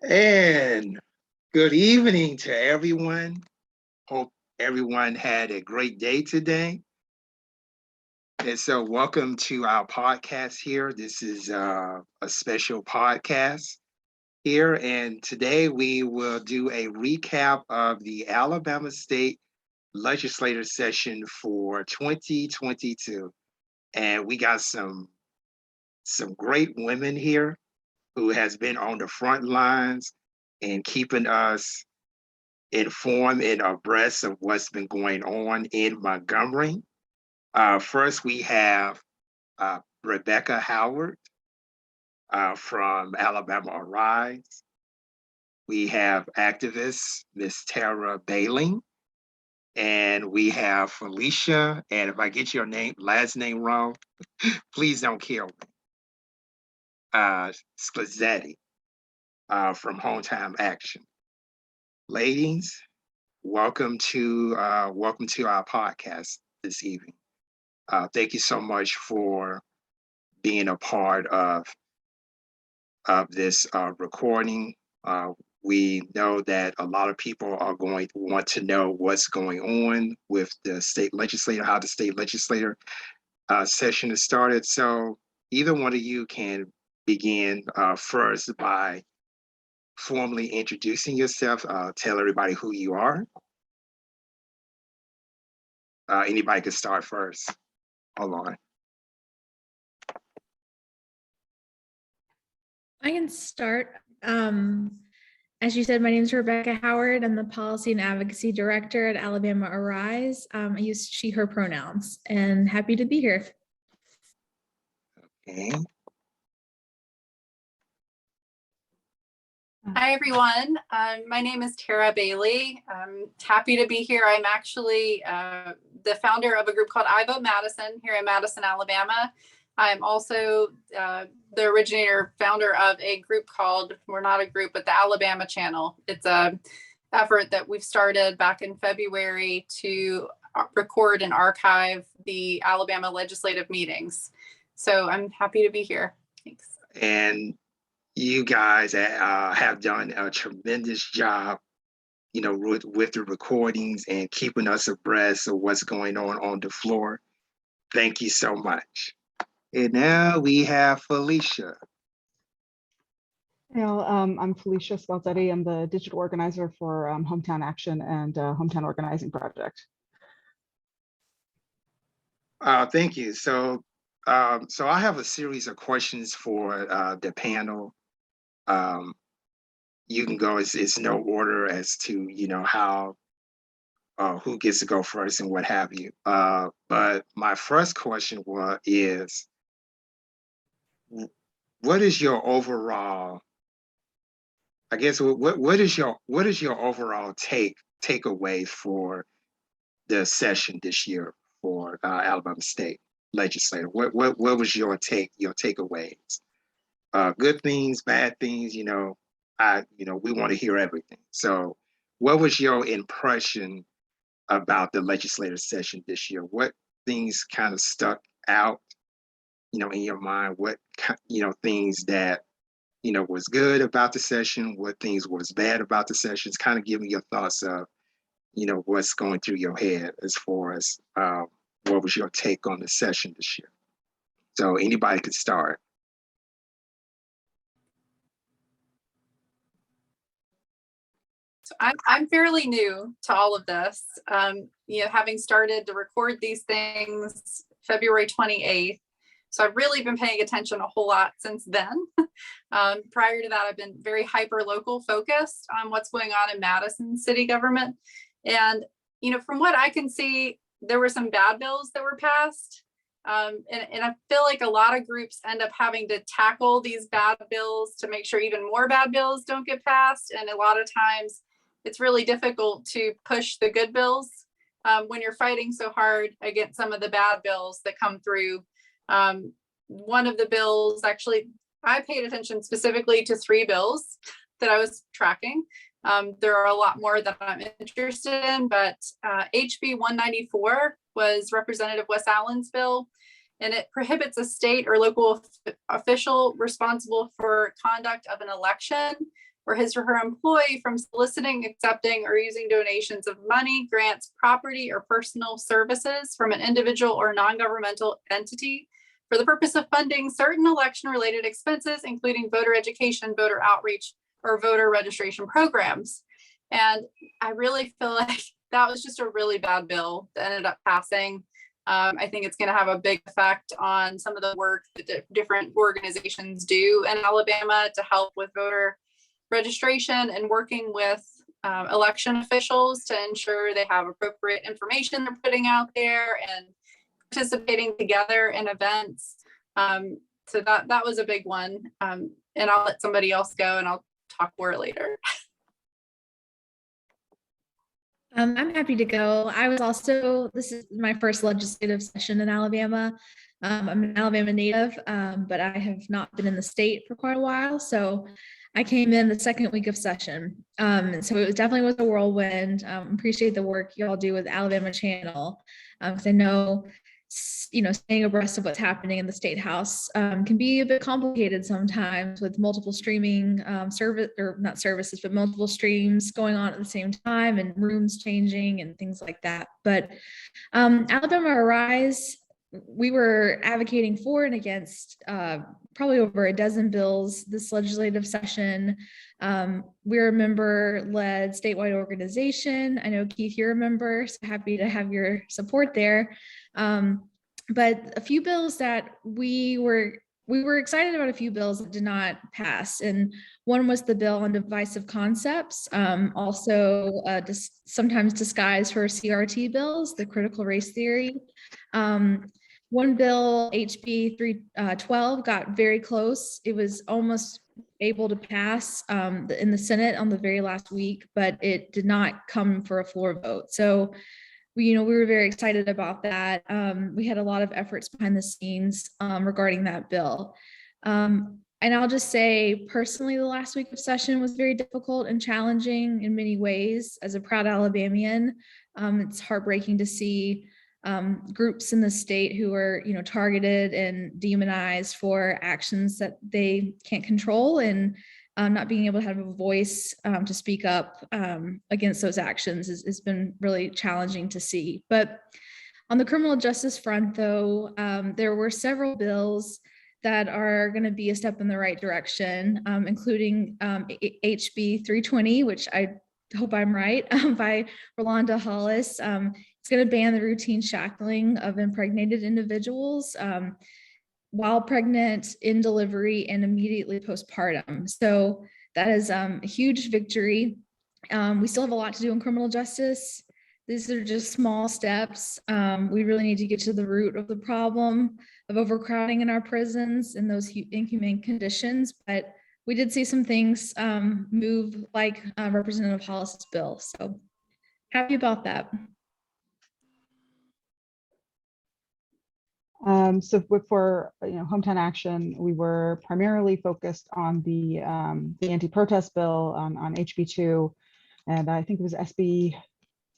And good evening to everyone. Hope everyone had a great day today. And so welcome to our podcast here. This is a special podcast here. And today we will do a recap of the Alabama State Legislature session for 2022. And we got some great women here who has been on the front lines and keeping us informed and abreast of what's been going on in Montgomery. First, we have Rebecca Howard from Alabama Arise. We have activist Miss Tara Bailey. And we have Felicia. And if I get your last name wrong, please don't kill me. Scalzetti from Hometown Action. Ladies, welcome to our podcast this evening. Thank you so much for being a part of this recording. We know that a lot of people are going to want to know what's going on with the state legislature, how the state legislature session has started. So either one of you can begin first by formally introducing yourself. Tell everybody who you are. Anybody can start first. Hold on. I can start. As you said, my name is Rebecca Howard. I'm the Policy and Advocacy Director at Alabama Arise. I use she, her pronouns, and happy to be here. Okay. Hi, everyone. My name is Tara Bailey. I'm happy to be here. I'm actually the founder of a group called I Vote Madison here in Madison, Alabama. I'm also the originator, founder of a group called, we're not a group, but the Alabama Channel. It's a effort that we've started back in February to record and archive the Alabama legislative meetings. So I'm happy to be here. Thanks. And you guys have done a tremendous job, with the recordings and keeping us abreast of what's going on the floor. Thank you so much. And now we have Felicia. I'm Felicia Scalzetti. I'm the digital organizer for Hometown Action and Hometown Organizing Project. Thank you. So I have a series of questions for the panel. You can go, it's no order as to, how, who gets to go first and what have you. But my first question is, what is your overall, I guess, what is your overall takeaway for the session this year for Alabama State Legislature? What was your takeaways? Good things, bad things, we want to hear everything. So what was your impression about the legislative session this year? What things kind of stuck out, in your mind? What, things that, was good about the session? What things was bad about the sessions? Kind of give me your thoughts of, what's going through your head as far as what was your take on the session this year? So anybody could start. So I'm fairly new to all of this, having started to record these things February 28th. So I've really been paying attention a whole lot since then. Prior to that, I've been very hyper-local focused on what's going on in Madison city government. And, from what I can see, there were some bad bills that were passed. And I feel like a lot of groups end up having to tackle these bad bills to make sure even more bad bills don't get passed. And a lot of times it's really difficult to push the good bills when you're fighting so hard against some of the bad bills that come through. One of the bills, actually, I paid attention specifically to 3 bills that I was tracking. There are a lot more that I'm interested in, but HB 194 was Representative Wes Allen's bill. and it prohibits a state or local official responsible for conduct of an election or his or her employee from soliciting, accepting, or using donations of money, grants, property, or personal services from an individual or non-governmental entity for the purpose of funding certain election-related expenses, including voter education, voter outreach, or voter registration programs. And I really feel like that was just a really bad bill that ended up passing. I think it's going to have a big effect on some of the work that different organizations do in Alabama to help with voter registration and working with election officials to ensure they have appropriate information they're putting out there and participating together in events. So that was a big one. And I'll let somebody else go and I'll talk more later. I'm happy to go. This is my first legislative session in Alabama. I'm an Alabama native, but I have not been in the state for quite a while. So I came in the second week of session. So it definitely was a whirlwind. Appreciate the work you all do with Alabama Channel. Because I know, staying abreast of what's happening in the State House can be a bit complicated sometimes with multiple streaming multiple streams going on at the same time and rooms changing and things like that. But Alabama Arise, we were advocating for and against probably over a dozen bills this legislative session. We're a member-led statewide organization. I know, Keith, you're a member, so happy to have your support there. But a few bills that we were excited about, a few bills that did not pass. And one was the bill on divisive concepts, also sometimes disguised for CRT bills, the critical race theory. One bill, HB 312, got very close. It was almost able to pass in the Senate on the very last week, but it did not come for a floor vote. So we were very excited about that. We had a lot of efforts behind the scenes regarding that bill. And I'll just say, personally, the last week of session was very difficult and challenging in many ways. As a proud Alabamian, it's heartbreaking to see groups in the state who are, targeted and demonized for actions that they can't control, and not being able to have a voice to speak up against those actions has been really challenging to see. But on the criminal justice front, though, there were several bills that are going to be a step in the right direction, including HB 320, which I hope I'm right, by Rolanda Hollis. It's going to ban the routine shackling of impregnated individuals while pregnant, in delivery, and immediately postpartum. So that is a huge victory. We still have a lot to do in criminal justice. These are just small steps. We really need to get to the root of the problem of overcrowding in our prisons and those inhumane conditions. But we did see some things move, like Representative Hollis's bill. So happy about that. So for Hometown Action, we were primarily focused on the anti-protest bill on HB 2, and I think it was SB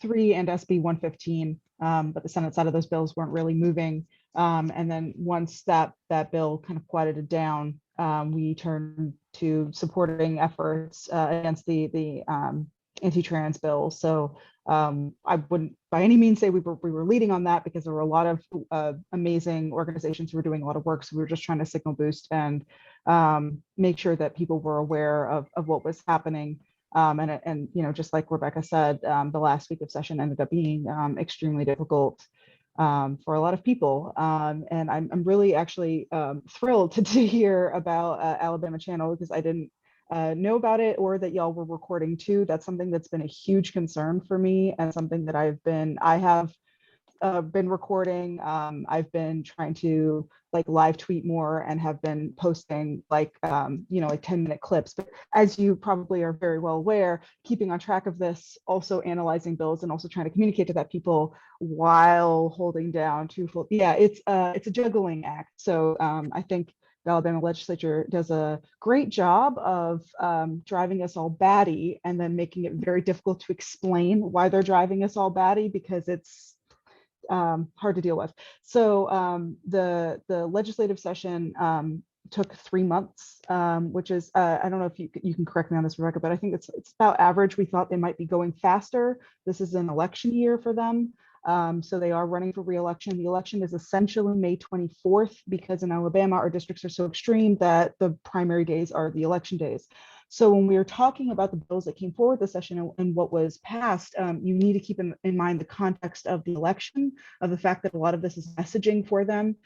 3 and SB 115, but the Senate side of those bills weren't really moving. And then once that bill kind of quieted down, we turned to supporting efforts against the anti-trans bill. So I wouldn't by any means say we were leading on that, because there were a lot of amazing organizations who were doing a lot of work. So we were just trying to signal boost and make sure that people were aware of what was happening. And just like Rebecca said, the last week of session ended up being extremely difficult for a lot of people. And I'm really actually thrilled to hear about Alabama Channel, because I didn't know about it, or that y'all were recording too. That's something that's been a huge concern for me, and something that I have been recording. I've been trying to live tweet more, and have been posting like 10-minute clips. But as you probably are very well aware, keeping on track of this, also analyzing bills, and also trying to communicate to that people while holding down it's a juggling act. So I think the Alabama legislature does a great job of driving us all batty, and then making it very difficult to explain why they're driving us all batty, because hard to deal with. So the legislative session took 3 months, which is, I don't know if you can correct me on this, Rebecca, but I think it's about average. We thought they might be going faster. This is an election year for them. So they are running for re-election. The election is essentially May 24th because in Alabama, our districts are so extreme that the primary days are the election days. So when we were talking about the bills that came forward this session and what was passed, you need to keep in mind the context of the election, of the fact that a lot of this is messaging for them,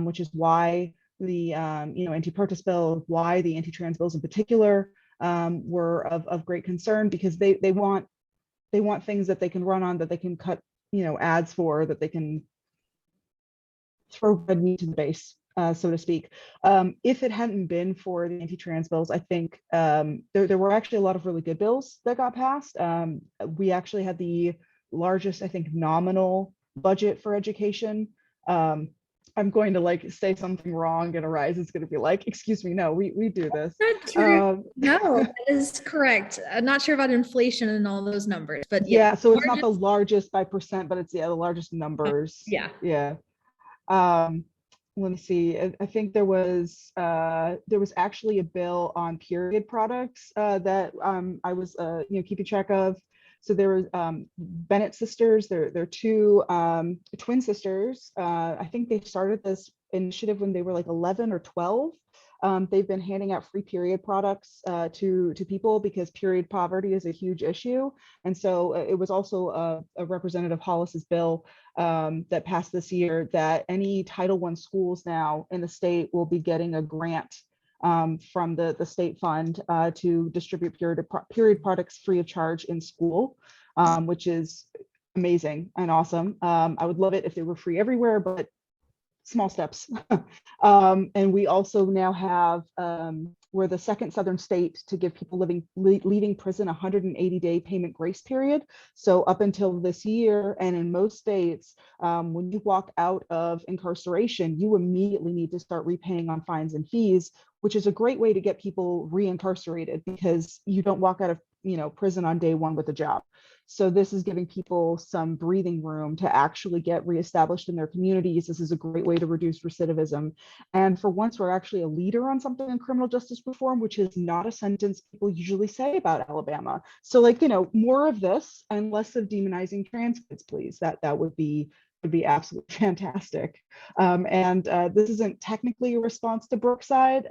which is why the anti-protest bill, why the anti-trans bills in particular were of great concern, because they want things that they can run on, that they can cut ads for, that they can throw red meat to the base, so to speak. If it hadn't been for the anti-trans bills, I think there were actually a lot of really good bills that got passed. We actually had the largest, I think, nominal budget for education. I'm going to say something wrong and Arise is going to be like, excuse me, no, we do this. Not true. No, that is correct. I'm not sure about inflation and all those numbers, but yeah, so it's not the largest by percent, but it's the largest numbers. Yeah. Let me see. I think there was actually a bill on period products that I was keeping track of. So there was Bennett sisters. They're two twin sisters. I think they started this initiative when they were like 11 or 12. They've been handing out free period products to people because period poverty is a huge issue. And so it was also a Representative Hollis's bill that passed this year that any Title I schools now in the state will be getting a grant from the state fund to distribute period products free of charge in school, which is amazing and awesome. I would love it if they were free everywhere, but small steps. And we also now have, we're the second Southern state to give people leaving prison a 180-day payment grace period. So up until this year, and in most states, when you walk out of incarceration, you immediately need to start repaying on fines and fees, which is a great way to get people reincarcerated because you don't walk out of prison on day one with a job. So this is giving people some breathing room to actually get reestablished in their communities. This is a great way to reduce recidivism. And for once, we're actually a leader on something in criminal justice reform, which is not a sentence people usually say about Alabama. So more of this and less of demonizing trans kids, please. That would be absolutely fantastic. And this isn't technically a response to Brookside,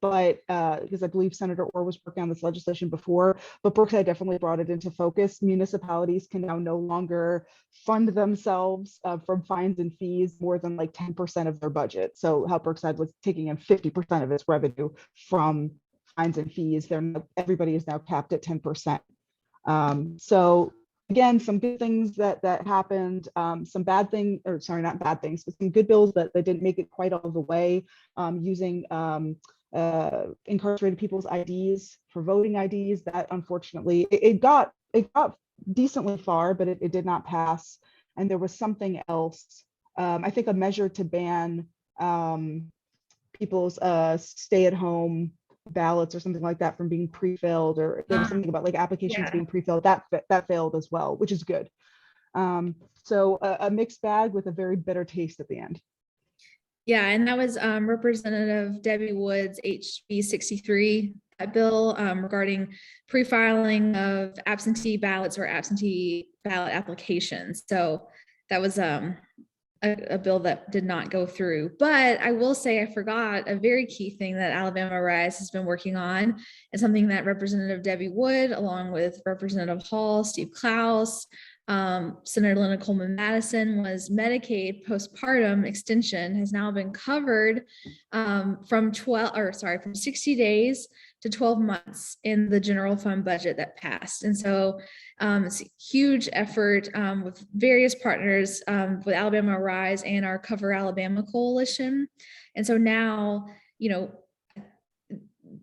but because I believe Senator Orr was working on this legislation before, but Brookside definitely brought it into focus. Municipalities can now no longer fund themselves from fines and fees more than 10% of their budget. So how Brookside was taking in 50% of its revenue from fines and fees, everybody is now capped at 10%. So again, some good things that happened, some bad things, or sorry, not bad things, but some good bills that didn't make it quite all the way, using incarcerated people's IDs for voting IDs. That unfortunately, it got decently far, but it did not pass. And there was something else, I think a measure to ban people's stay-at-home ballots or something like that from being pre-filled, or there was something about applications being pre-filled that failed as well, which is good. So a mixed bag with a very bitter taste at the end. Yeah, and that was Representative Debbie Wood's HB 63, that bill regarding pre-filing of absentee ballots or absentee ballot applications. So that was a bill that did not go through. But I will say I forgot a very key thing that Alabama Rise has been working on, and something that Representative Debbie Wood, along with Representative Hall, Steve Klaus, Senator Linda Coleman Madison, was Medicaid postpartum extension has now been covered from 60 days to 12 months in the general fund budget that passed. And so it's a huge effort with various partners, with Alabama Rise and our Cover Alabama Coalition. And so now,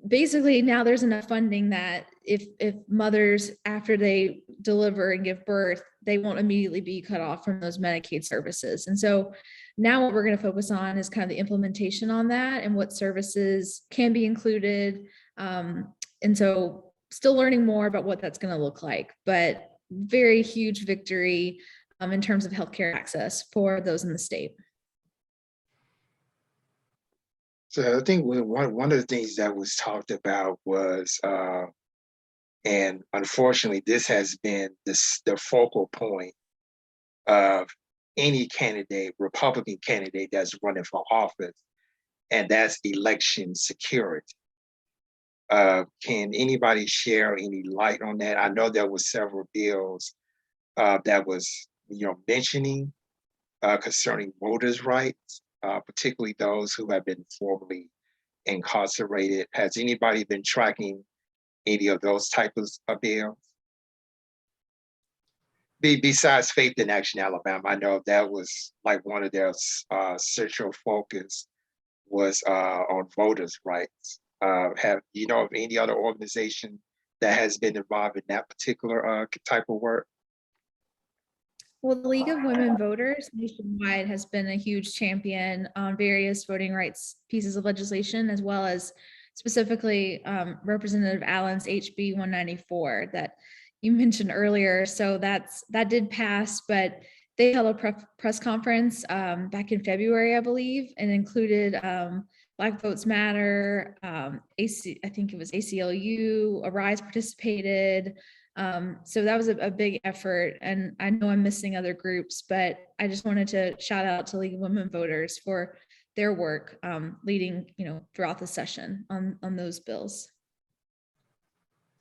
basically now there's enough funding that if mothers, after they deliver and give birth, they won't immediately be cut off from those Medicaid services. And so now what we're going to focus on is kind of the implementation on that and what services can be included. And so still learning more about what that's going to look like, but very huge victory in terms of healthcare access for those in the state. So I think one of the things that was talked about was, and unfortunately, this has been the focal point of any candidate, Republican candidate that's running for office, and that's election security. Can anybody share any light on that? I know there was several bills that was, mentioning concerning voters' rights, particularly those who have been formerly incarcerated. Has anybody been tracking any of those types of bills? Besides Faith in Action Alabama, I know that was like one of their central focus was on voters' rights. Have you know of any other organization that has been involved in that particular type of work? Well, the League of Women Voters nationwide has been a huge champion on various voting rights pieces of legislation, as well as specifically Representative Allen's HB 194 that you mentioned earlier. So that did pass, but they held a press conference back in February, I believe, and included Black Votes Matter, I think it was ACLU, Arise participated. So that was a big effort, and I know I'm missing other groups, but I just wanted to shout out to League of Women Voters for their work leading, throughout the session on those bills.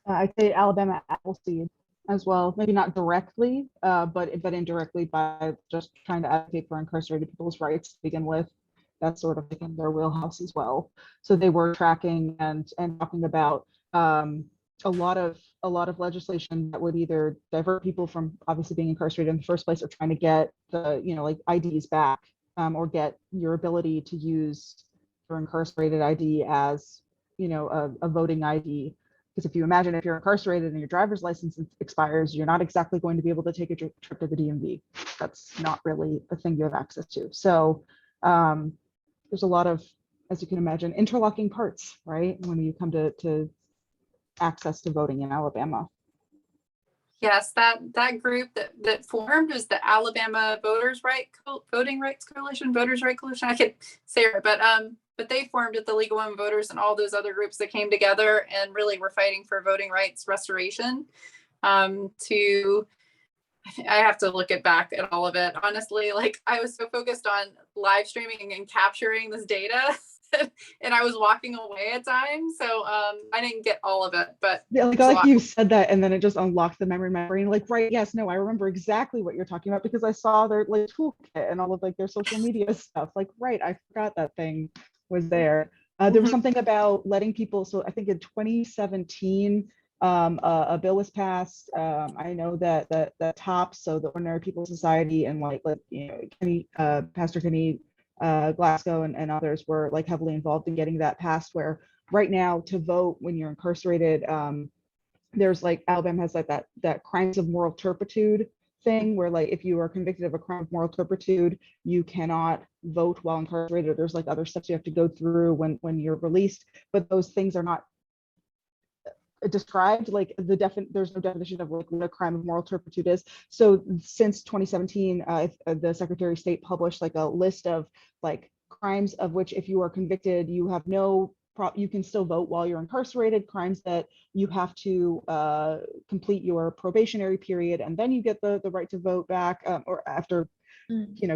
I'd say Alabama Appleseed as well, maybe not directly, but indirectly by just trying to advocate for incarcerated people's rights to begin with. That's sort of in their wheelhouse as well. So they were tracking and talking about a lot of legislation that would either divert people from obviously being incarcerated in the first place, or trying to get the like IDs back, or get your ability to use your incarcerated ID as a voting ID. Because if you imagine, if you're incarcerated and your driver's license expires, you're not exactly going to be able to take a trip to the DMV. That's not really a thing you have access to. So there's a lot of, as you can imagine, interlocking parts, right, when you come to access to voting in Alabama. Yes, that group that formed was the Alabama Voting Rights Coalition. I could say it, but they formed at the League of Women Voters and all those other groups that came together and really were fighting for voting rights restoration. I have to look back at all of it. Honestly, like I was so focused on live streaming and capturing this data and I was walking away at times. So I didn't get all of it, but yeah, like you said that, and then it just unlocked the memory in my brain. Like, right, yes, no, I remember exactly what you're talking about because I saw their like toolkit and all of like their social media stuff. Like, right, I forgot that thing was there. There was something about letting people. So I think in 2017, a bill was passed. I know that the TOPS, so the Ordinary People's Society, and Pastor Kenny Glasgow and others were like heavily involved in getting that passed, where right now to vote when you're incarcerated, there's like Alabama has like that crimes of moral turpitude thing where like if you are convicted of a crime of moral turpitude, you cannot vote while incarcerated. There's like other steps you have to go through when you're released, but those things are not described. Like there's no definition of like what a crime of moral turpitude is. So since 2017, the Secretary of State published like a list of like crimes of which if you are convicted, you have you can still vote while you're incarcerated, crimes that you have to complete your probationary period and then you get the right to vote back, or after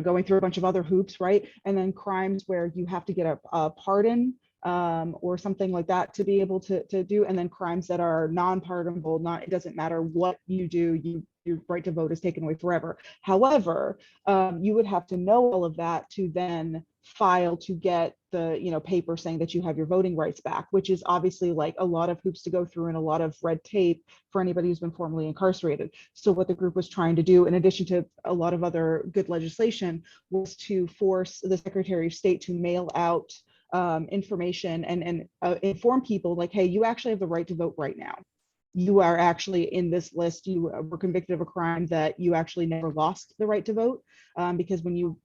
going through a bunch of other hoops, right? And then crimes where you have to get a pardon or something like that to be able to do, and then crimes that are non-pardonable, it doesn't matter what you do, your right to vote is taken away forever. However, you would have to know all of that to then file to get the paper saying that you have your voting rights back, which is obviously like a lot of hoops to go through and a lot of red tape for anybody who's been formerly incarcerated. So what the group was trying to do, in addition to a lot of other good legislation, was to force the Secretary of State to mail out information and inform people like, hey, you actually have the right to vote right now. You are actually in this list. You were convicted of a crime that you actually never lost the right to vote, because when you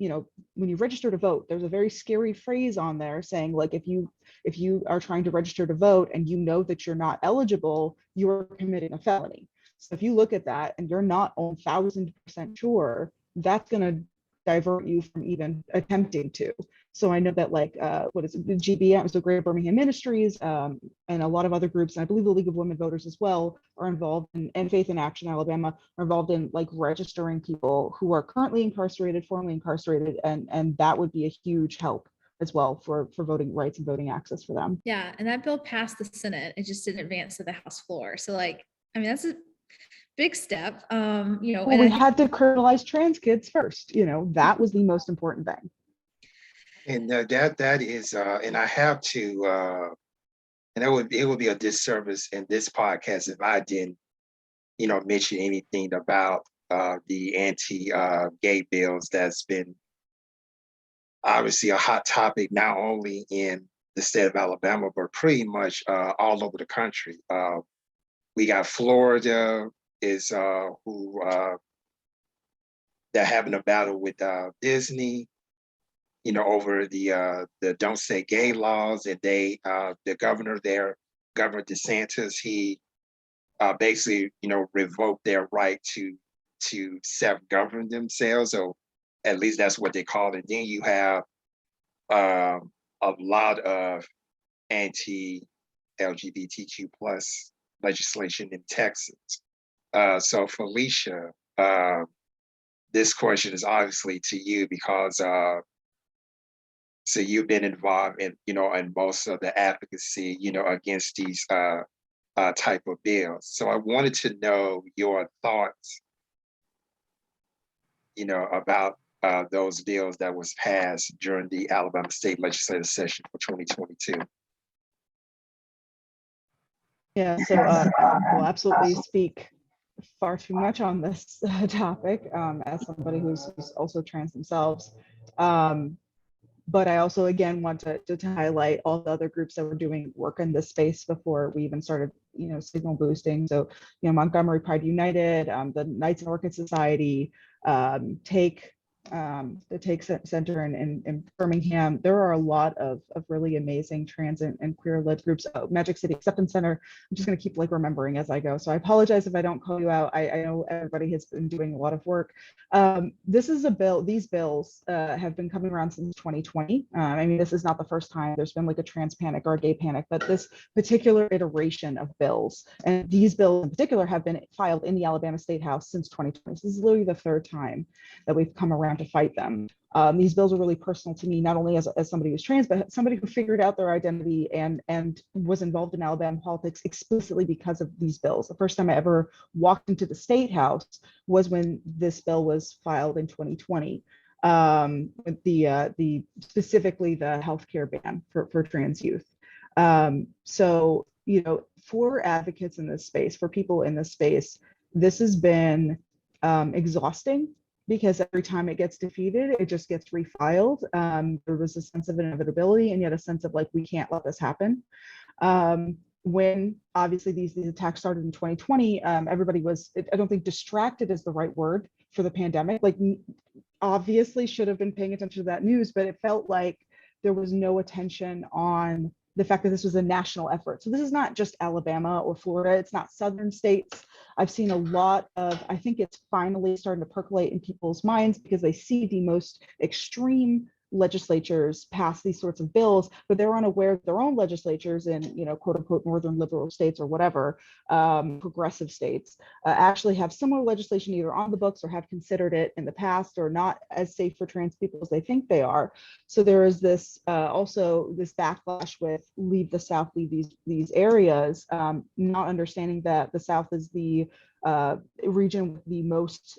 register to vote, there's a very scary phrase on there saying like if you are trying to register to vote and you know that you're not eligible, you are committing a felony. So if you look at that and you're not 1,000% sure that's going to divert you from even attempting to. So I know that like, what is it, the GBM, so Greater Birmingham Ministries, and a lot of other groups, and I believe the League of Women Voters as well, are involved in, and Faith in Action Alabama are involved in like registering people who are currently incarcerated, formerly incarcerated, and that would be a huge help as well for voting rights and voting access for them. Yeah, and that bill passed the Senate. It just didn't advance to the House floor. So like, I mean, that's a big step. You know, Well, and we I think, had to criminalize trans kids first. You know, that was the most important thing. And that is, and I have to, and it would be a disservice in this podcast if I didn't, mention anything about the anti-gay bills that's been obviously a hot topic not only in the state of Alabama but pretty much all over the country. We got Florida is who they're having a battle with Disney, over the Don't Say Gay laws, and they the governor there, Governor DeSantis, he basically revoked their right to self-govern themselves, or at least that's what they call it. Then you have a lot of anti-LGBTQ plus legislation in Texas. So Felicia, this question is obviously to you because so you've been involved in in most of the advocacy against these type of bills. So I wanted to know your thoughts about those bills that was passed during the Alabama State Legislature session for 2022. Yeah, so we'll absolutely speak far too much on this topic as somebody who's also trans themselves. But I also, again, want to highlight all the other groups that were doing work in this space before we even started, signal boosting. So, Montgomery Pride United, the Knights and Orchid Society, the Take Center in Birmingham. There are a lot of really amazing trans and queer-led groups. Magic City Acceptance Center. I'm just going to keep remembering as I go. So I apologize if I don't call you out. I know everybody has been doing a lot of work. This is a bill. These bills have been coming around since 2020. I mean, this is not the first time there's been a trans panic or a gay panic, but this particular iteration of bills, and these bills in particular, have been filed in the Alabama State House since 2020. So this is literally the third time that we've come around to fight them. These bills are really personal to me, not only as somebody who's trans, but somebody who figured out their identity and was involved in Alabama politics explicitly because of these bills. The first time I ever walked into the State House was when this bill was filed in 2020, with the specifically the healthcare ban for trans youth. So, for advocates in this space, for people in this space, this has been exhausting, because every time it gets defeated, it just gets refiled. There was a sense of inevitability, and yet a sense of we can't let this happen. When obviously these attacks started in 2020, everybody was, I don't think distracted is the right word for the pandemic. Obviously should have been paying attention to that news, but it felt like there was no attention on the fact that this was a national effort. So this is not just Alabama or Florida. It's not southern states. I've seen a lot of, I think it's finally starting to percolate in people's minds because they see the most extreme legislatures pass these sorts of bills, but they're unaware of their own legislatures in, quote unquote, northern liberal states or whatever, progressive states, actually have similar legislation either on the books or have considered it in the past, or not as safe for trans people as they think they are. So there is this also this backlash with leave the South, leave these areas, not understanding that the South is the region with the most,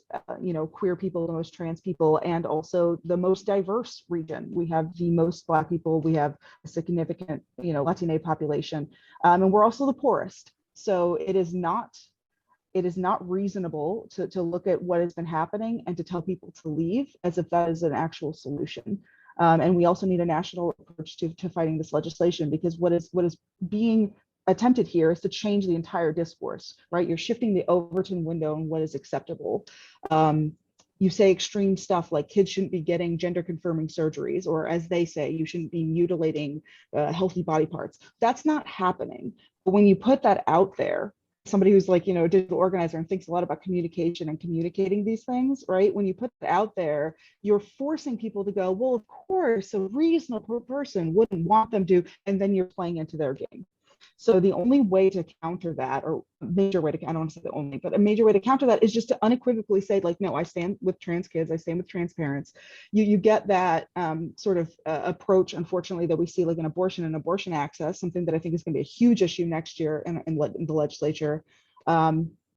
queer people, the most trans people, and also the most diverse region. We have the most Black people. We have a significant, Latino population, and we're also the poorest. So it is not reasonable to look at what has been happening and to tell people to leave as if that is an actual solution. And we also need a national approach to fighting this legislation, because what is being attempted here is to change the entire discourse, right? You're shifting the Overton window on what is acceptable. You say extreme stuff like kids shouldn't be getting gender confirming surgeries, or as they say, you shouldn't be mutilating healthy body parts. That's not happening. But when you put that out there, somebody who's like, a digital organizer and thinks a lot about communication and communicating these things, right? When you put it out there, you're forcing people to go, well, of course, a reasonable person wouldn't want them to, and then you're playing into their game. So the only way to counter that, or major way to, I don't want to say the only, but a major way to counter that is just to unequivocally say, like, no, I stand with trans kids, I stand with trans parents. You get that sort of approach, unfortunately, that we see like in abortion and abortion access, something that I think is going to be a huge issue next year in the legislature,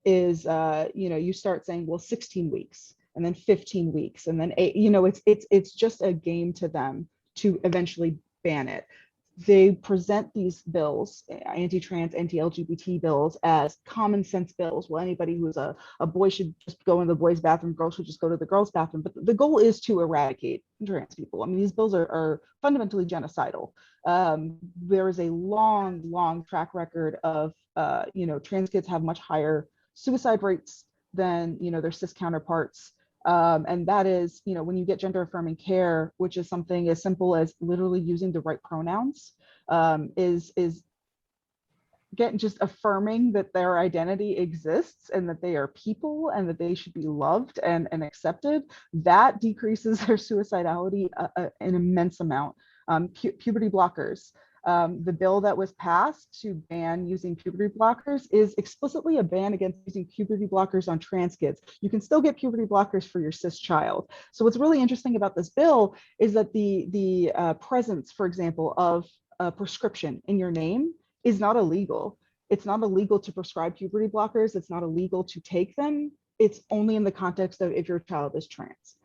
is, you start saying, well, 16 weeks and then 15 weeks and then 8, it's just a game to them to eventually ban it. They present these bills, anti-trans, anti-LGBT bills, as common sense bills. Well, anybody who's a boy should just go in the boys' bathroom, girls should just go to the girls' bathroom. But the goal is to eradicate trans people. I mean, these bills are fundamentally genocidal. There is a long track record of, trans kids have much higher suicide rates than, their cis counterparts. And that is, when you get gender affirming care, which is something as simple as literally using the right pronouns, is getting just affirming that their identity exists and that they are people and that they should be loved and accepted, that decreases their suicidality an immense amount. Puberty blockers. The bill that was passed to ban using puberty blockers is explicitly a ban against using puberty blockers on trans kids. You can still get puberty blockers for your cis child. So what's really interesting about this bill is that the presence, for example, of a prescription in your name is not illegal. It's not illegal to prescribe puberty blockers. It's not illegal to take them. It's only in the context of if your child is trans.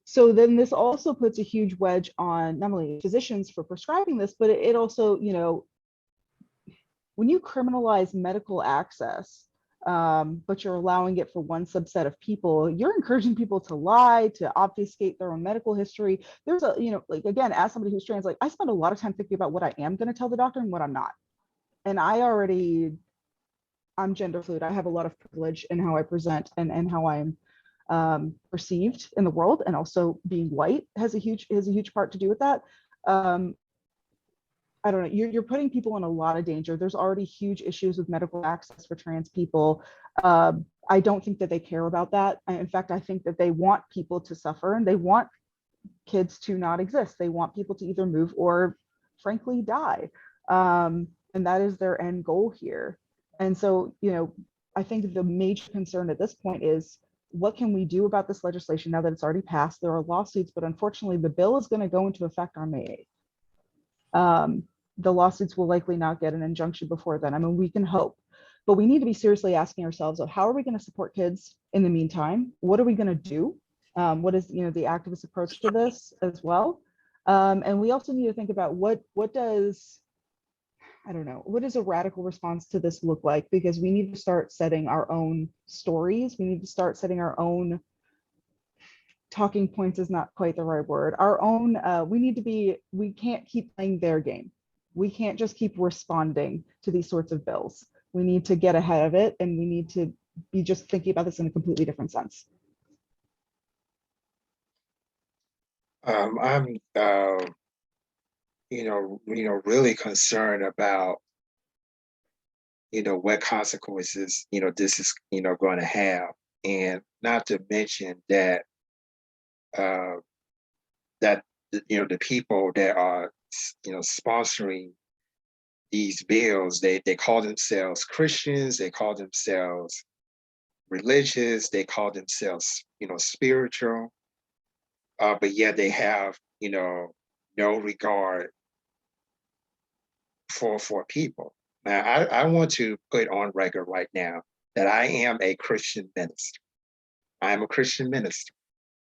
So then this also puts a huge wedge on not only physicians for prescribing this, but it also, when you criminalize medical access, but you're allowing it for one subset of people, you're encouraging people to lie, to obfuscate their own medical history. There's a, like, again, as somebody who's trans, like, I spend a lot of time thinking about what I am going to tell the doctor and what I'm not. And I'm gender fluid. I have a lot of privilege in how I present and how I'm perceived in the world, and also being white has a huge part to do with that. I don't know, you're putting people in a lot of danger. There's already huge issues with medical access for trans people. I don't think that they care about that. In fact, I think that they want people to suffer, and they want kids to not exist. They want people to either move or frankly die. And that is their end goal here. And so, I think the major concern at this point is, what can we do about this legislation now that it's already passed? There are lawsuits, but unfortunately the bill is going to go into effect on May 8th. The lawsuits will likely not get an injunction before then. I mean, we can hope, but we need to be seriously asking ourselves, how are we going to support kids in the meantime? What are we going to do? What is, the activist approach to this as well? And we also need to think about what does a radical response to this look like? Because we need to start setting our own stories. We need to start setting our own talking points, is not quite the right word. Our own, we can't keep playing their game. We can't just keep responding to these sorts of bills. We need to get ahead of it, and we need to be just thinking about this in a completely different sense. I'm really concerned about, what consequences, this is, going to have. And not to mention that, the people that are, sponsoring these bills, they call themselves Christians, they call themselves religious, they call themselves, spiritual, but yet they have, no regard for people. Now, I want to put on record right now that I am a Christian minister. I am a Christian minister.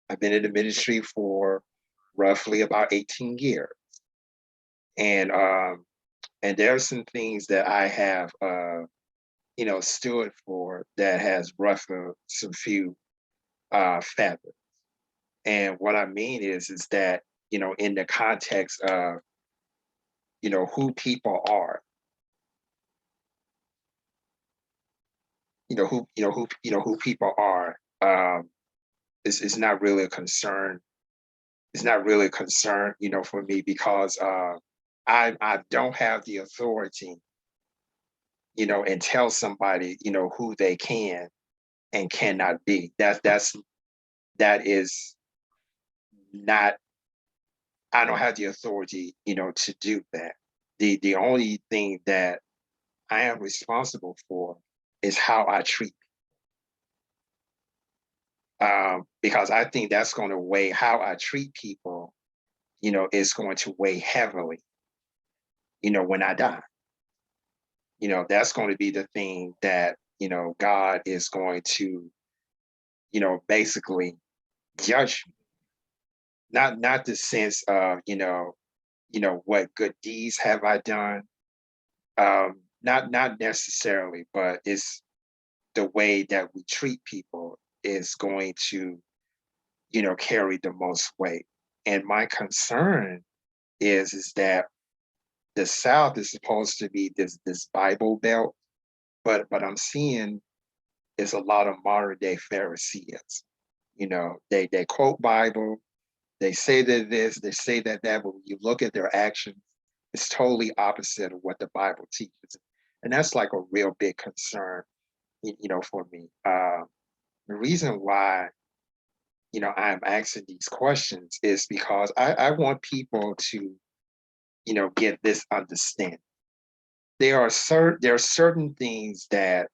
I've been in the ministry for roughly about 18 years. And there are some things that I have, stood for that has ruffled some few feathers. And what I mean is that, in the context of, who people are, who people are, is not really a concern. It's not really a concern, for me, because I don't have the authority and tell somebody, who they can and cannot be. That is not, I don't have the authority, to do that. The only thing that I am responsible for is how I treat. Because I think that's going to weigh, how I treat people, is going to weigh heavily, when I die. That's going to be the thing that, God is going to, basically judge me. Not the sense of, what good deeds have I done? Not necessarily, but it's the way that we treat people is going to, carry the most weight. And my concern is that the South is supposed to be this Bible belt, but I'm seeing is a lot of modern day Pharisees. They quote Bible, they say that this, they say that, but when you look at their actions, it's totally opposite of what the Bible teaches. And that's like a real big concern, for me. The reason why, I'm asking these questions is because I want people to, get this understanding. There are certain things that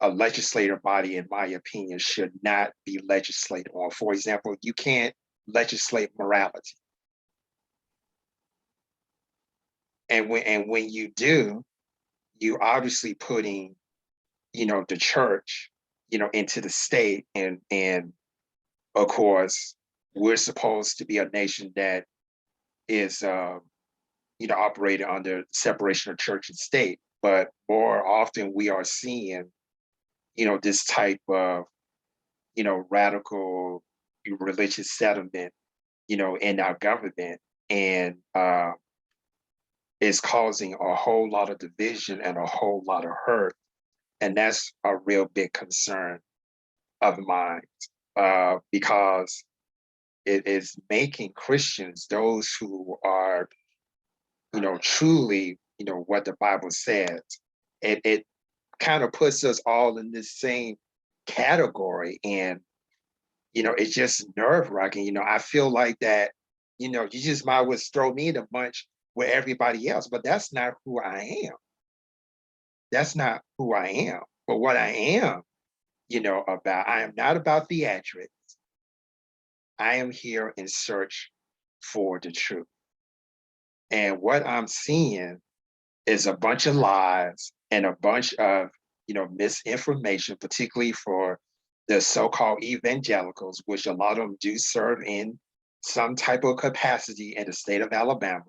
a legislative body, in my opinion, should not be legislated on. For example, you can't legislate morality. And when you do, you obviously putting, the church, into the state, and of course, we're supposed to be a nation that is, operated under separation of church and state. But more often, we are seeing, this type of, radical religious settlement, in our government, and is causing a whole lot of division and a whole lot of hurt. And that's a real big concern of mine, because it is making Christians, those who are, truly, what the Bible says, it kind of puts us all in this same category. And, it's just nerve-wracking. I feel like that, you just might as well throw me in a bunch with everybody else, but that's not who I am. That's not who I am. But what I am, about, I am not about theatrics. I am here in search for the truth. And what I'm seeing is a bunch of lies and a bunch of, misinformation, particularly for the so-called evangelicals, which a lot of them do serve in some type of capacity in the state of Alabama,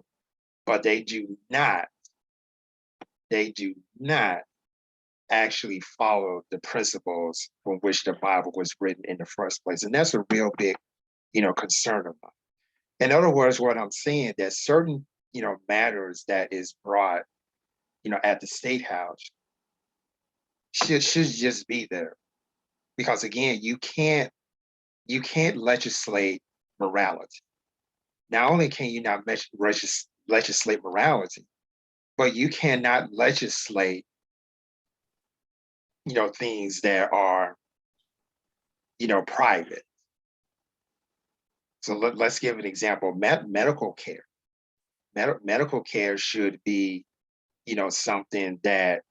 but they do not actually follow the principles from which the Bible was written in the first place. And that's a real big, concern of mine. In other words, what I'm saying, that certain, matters that is brought, at the State House should just be there. Because again, you can't legislate morality. Not only can you not legislate morality, but you cannot legislate, things that are, private. So let's give an example. Medical care. Medical care should be, something that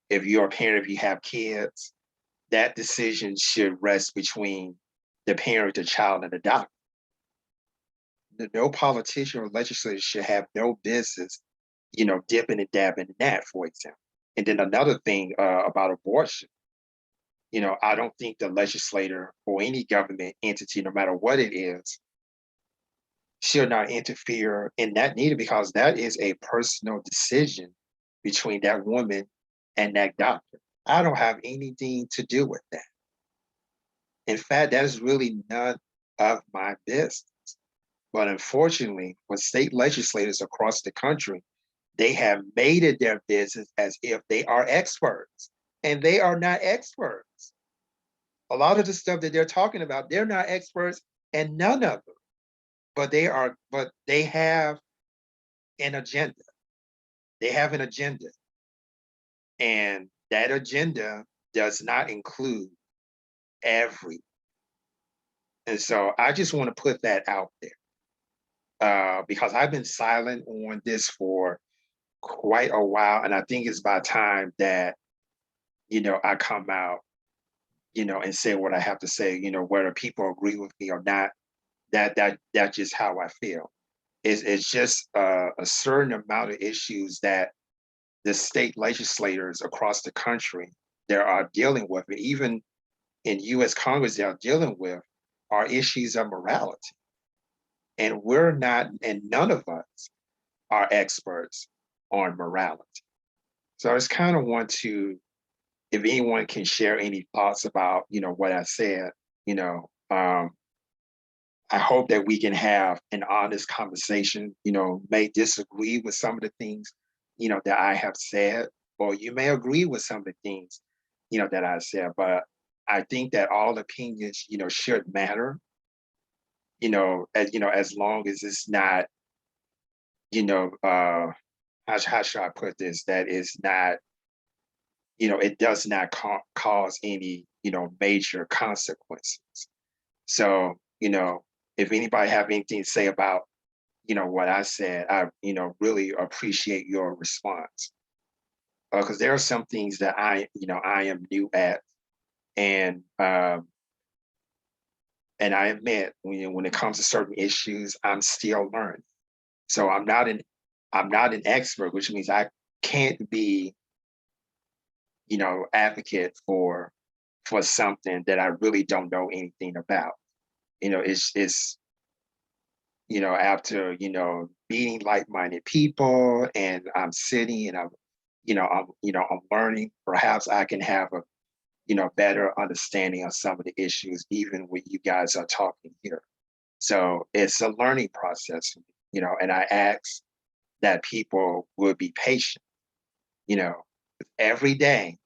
if you're a parent, if you have kids, that decision should rest between the parent, the child, and the doctor. No politician or legislator should have no business, dipping and dabbing in that, for example. And then another thing about abortion, I don't think the legislator or any government entity, no matter what it is, should not interfere in that neither, because that is a personal decision between that woman and that doctor. I don't have anything to do with that. In fact, that is really none of my business. But unfortunately, for state legislators across the country, they have made it their business as if they are experts, and they are not experts. A lot of the stuff that they're talking about, they're not experts, and none of them. But they have an agenda. They have an agenda. And that agenda does not include every. And so I just want to put that out there because I've been silent on this for quite a while. And I think it's by time that, I come out, and say what I have to say, whether people agree with me or not, that's just how I feel. It's just a certain amount of issues that the state legislators across the country that are dealing with, and even in US Congress they are dealing with, are issues of morality. And we're not, and none of us are experts on morality. So I just kind of want to, if anyone can share any thoughts about, what I said, I hope that we can have an honest conversation, may disagree with some of the things, that I have said, or you may agree with some of the things, that I said, but I think that all opinions, should matter, as long as it's not, how should I put this, that is not, it does not cause any, major consequences. So, if anybody have anything to say about, what I said, I, really appreciate your response. Because there are some things that I am new at. And I admit when it comes to certain issues, I'm still learning. So I'm not an expert, which means I can't be, advocate for something that I really don't know anything about. It's after meeting like-minded people, and I'm sitting and I'm learning. Perhaps I can have a better understanding of some of the issues, even when you guys are talking here. So it's a learning process, and I ask that people would be patient. Every day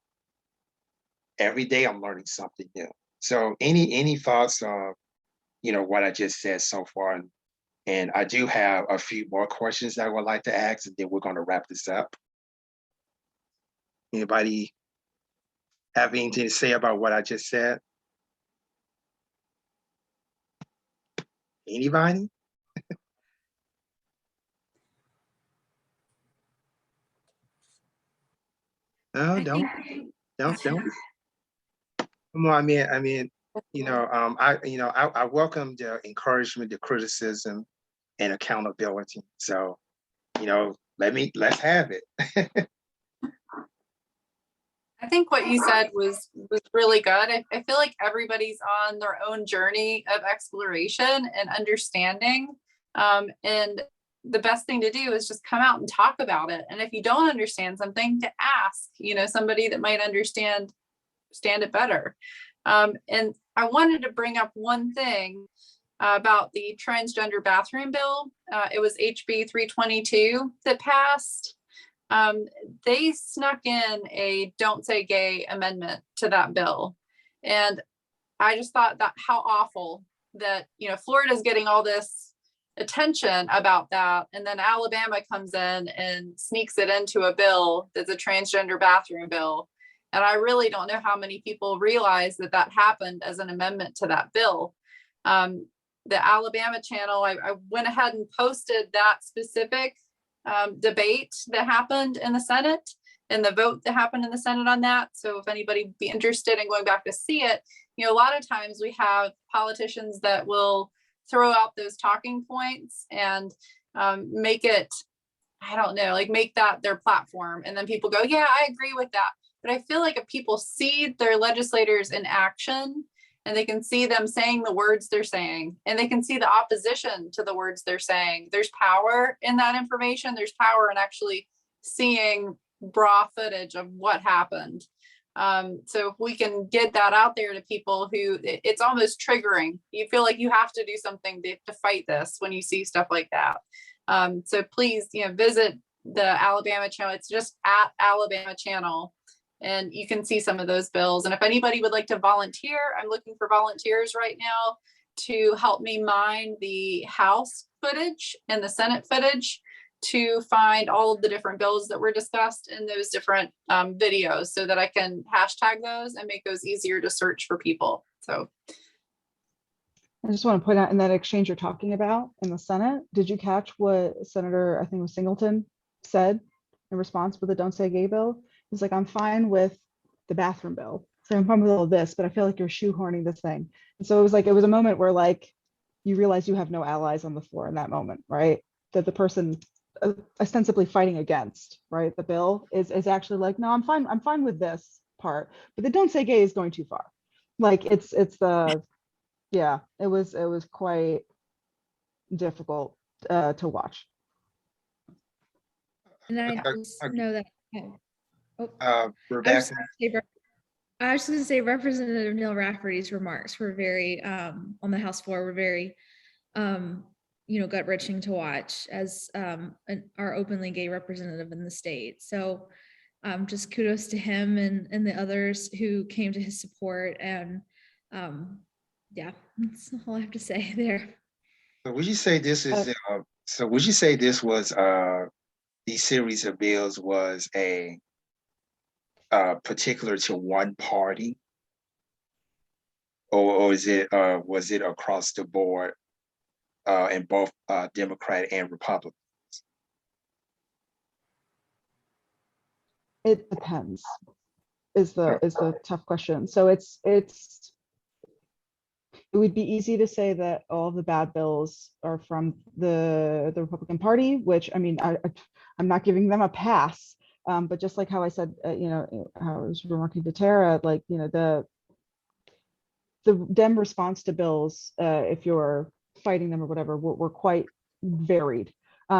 I'm learning something new. So any thoughts of what I just said so far? And I do have a few more questions that I would like to ask, and then we're going to wrap this up. Anybody have anything to say about what I just said? Anybody? No, don't. Come on, I mean, I welcome the encouragement, the criticism, and accountability. So, let's have it. I think what you said was really good. I feel like everybody's on their own journey of exploration and understanding. And the best thing to do is just come out and talk about it. And if you don't understand something, to ask, somebody that might understand it better. And I wanted to bring up one thing about the transgender bathroom bill. It was HB 322 that passed. They snuck in a "Don't Say Gay" amendment to that bill. And I just thought that how awful that, Florida's getting all this attention about that. And then Alabama comes in and sneaks it into a bill that's a transgender bathroom bill. And I really don't know how many people realize that happened as an amendment to that bill. The Alabama channel, I went ahead and posted that specific debate that happened in the Senate and the vote that happened in the Senate on that. So if anybody would be interested in going back to see it, a lot of times we have politicians that will throw out those talking points and make it, I don't know, like make that their platform. And then people go, yeah, I agree with that. But I feel like if people see their legislators in action, and they can see them saying the words they're saying, and they can see the opposition to the words they're saying, there's power in that information. There's power in actually seeing raw footage of what happened. So if we can get that out there to people who it's almost triggering, you feel like you have to do something to fight this when you see stuff like that. So please, visit the Alabama channel. It's just at Alabama channel. And you can see some of those bills. And if anybody would like to volunteer, I'm looking for volunteers right now to help me mine the House footage and the Senate footage to find all of the different bills that were discussed in those different videos so that I can hashtag those and make those easier to search for people. So I just want to point out in that exchange you're talking about in the Senate, did you catch what Senator, I think it was Singleton, said in response with the Don't Say Gay bill? He's like, I'm fine with the bathroom bill. So I'm fine with all of this, but I feel like you're shoehorning this thing. And so it was like, it was a moment where like, you realize you have no allies on the floor in that moment, right? That the person ostensibly fighting against, right, the bill is actually like, no, I'm fine with this part, but the Don't Say Gay is going too far. Like it's the, yeah, it was quite difficult to watch. And I just know that. Oh, Rebecca. I was going to say Representative Neil Rafferty's remarks were very, on the House floor, were very, gut-wrenching to watch as our openly gay representative in the state. So just kudos to him and the others who came to his support. And yeah, that's all I have to say there. So would you say this is, would you say this was, these series of bills was a particular to one party, or is it was it across the board in both Democrat and Republican? It depends, is the tough question. So it would be easy to say that all of the bad bills are from the Republican Party, which I mean, I'm not giving them a pass. But just like how I said, how I was remarking to Tara, like, the Dem response to bills, if you're fighting them or whatever, were quite varied.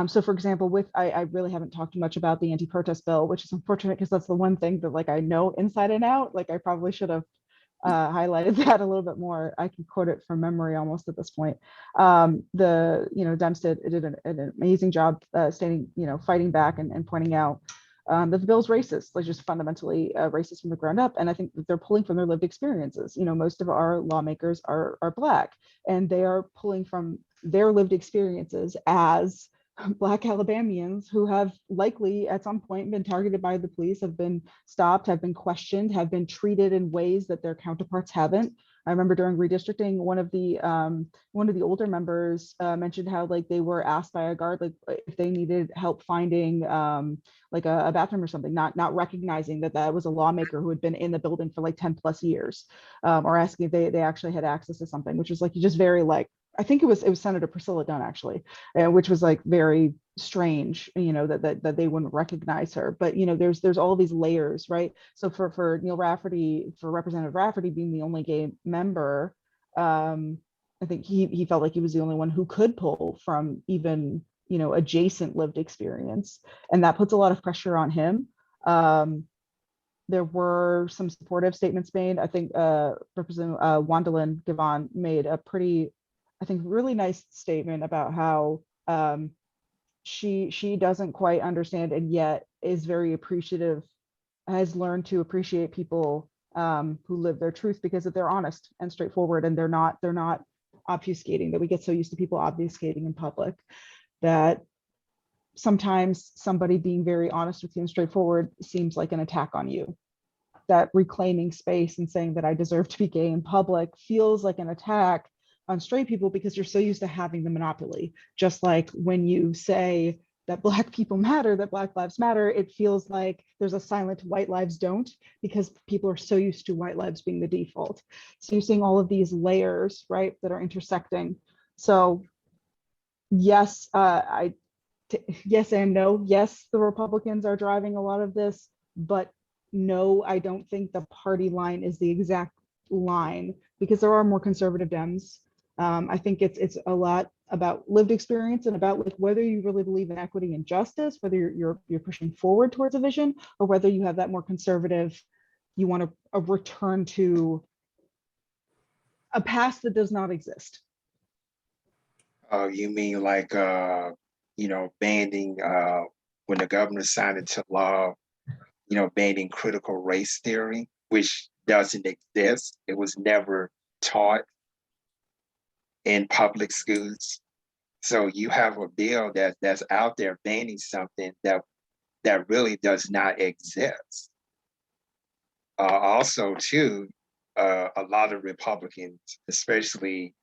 So for example, I really haven't talked much about the anti-protest bill, which is unfortunate because that's the one thing that like I know inside and out. Like I probably should have highlighted that a little bit more. I can quote it from memory almost at this point. Dems did an amazing job fighting back and pointing out that the bill's racist, like just fundamentally racist from the ground up. And I think that they're pulling from their lived experiences. Most of our lawmakers are Black, and they are pulling from their lived experiences as Black Alabamians who have likely at some point been targeted by the police, have been stopped, have been questioned, have been treated in ways that their counterparts haven't. I remember during redistricting, one of the older members mentioned how like they were asked by a guard like if they needed help finding like a bathroom or something, not recognizing that was a lawmaker who had been in the building for like 10 plus years, or asking if they actually had access to something, which was like just very like, I think it was Senator Priscilla Dunn actually, which was like very strange, that they wouldn't recognize her. But there's all these layers, right? So for Neil Rafferty, for Representative Rafferty being the only gay member, I think he felt like he was the only one who could pull from even adjacent lived experience, and that puts a lot of pressure on him. There were some supportive statements made. I think Representative Wandalyn Gavon made a pretty, I think, really nice statement about how she doesn't quite understand and yet is very appreciative, has learned to appreciate people who live their truth because they're honest and straightforward, and they're not obfuscating, that we get so used to people obfuscating in public that sometimes somebody being very honest with you and straightforward seems like an attack on you. That reclaiming space and saying that I deserve to be gay in public feels like an attack on straight people because you're so used to having the monopoly. Just like when you say that Black people matter, that Black lives matter, it feels like there's a silent white lives don't, because people are so used to white lives being the default. So you're seeing all of these layers, right, that are intersecting. So yes, yes and no. Yes, the Republicans are driving a lot of this, but no, I don't think the party line is the exact line, because there are more conservative Dems. I think it's a lot about lived experience and about like whether you really believe in equity and justice, whether you're pushing forward towards a vision, or whether you have that more conservative, you want a return to a past that does not exist. You mean like banning when the governor signed into law, banning critical race theory, which doesn't exist. It was never taught in public schools. So you have a bill that's out there banning something that really does not exist. Also, too, a lot of Republicans, especially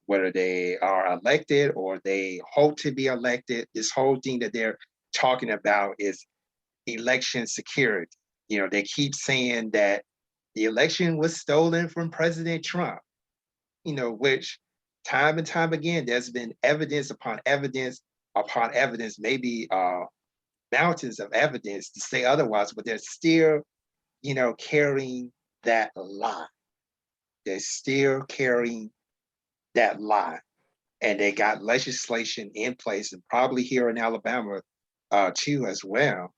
whether they are elected or they hope to be elected, this whole thing that they're talking about is election security. You know, they keep saying that the election was stolen from President Trump, you know, which time and time again, there's been evidence upon evidence upon evidence, maybe mountains of evidence to say otherwise, but they're still, you know, carrying that lie. They're still carrying that lie. And they got legislation in place, and probably here in Alabama too as well,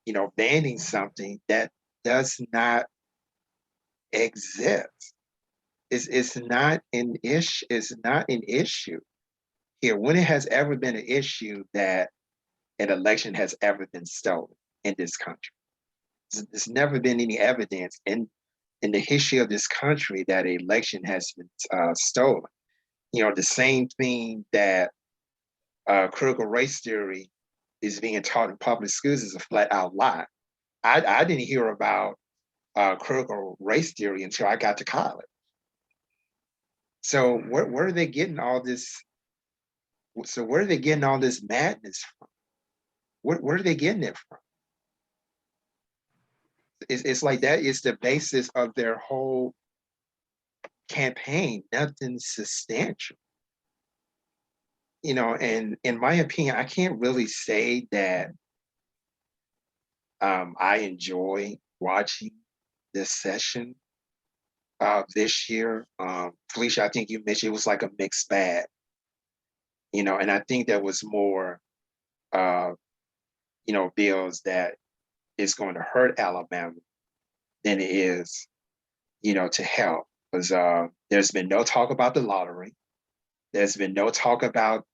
you know, banning something that does not exist. It's not an issue. It's not an issue here. When it has ever been an issue that an election has ever been stolen in this country? There's never been any evidence in the history of this country that an election has been stolen. You know, the same thing that critical race theory is being taught in public schools is a flat out lie. I didn't hear about critical race theory until I got to college. So where are they getting all this? So where are they getting all this madness from? Where are they getting it from? It's like that is the basis of their whole campaign, nothing substantial. You know, and in my opinion, I can't really say that I enjoy watching this session this year. Felicia, I think you mentioned it was like a mixed bag, you know, and I think there was more, you know, bills that is going to hurt Alabama than it is, you know, to help. Because there's been no talk about the lottery. There's been no talk about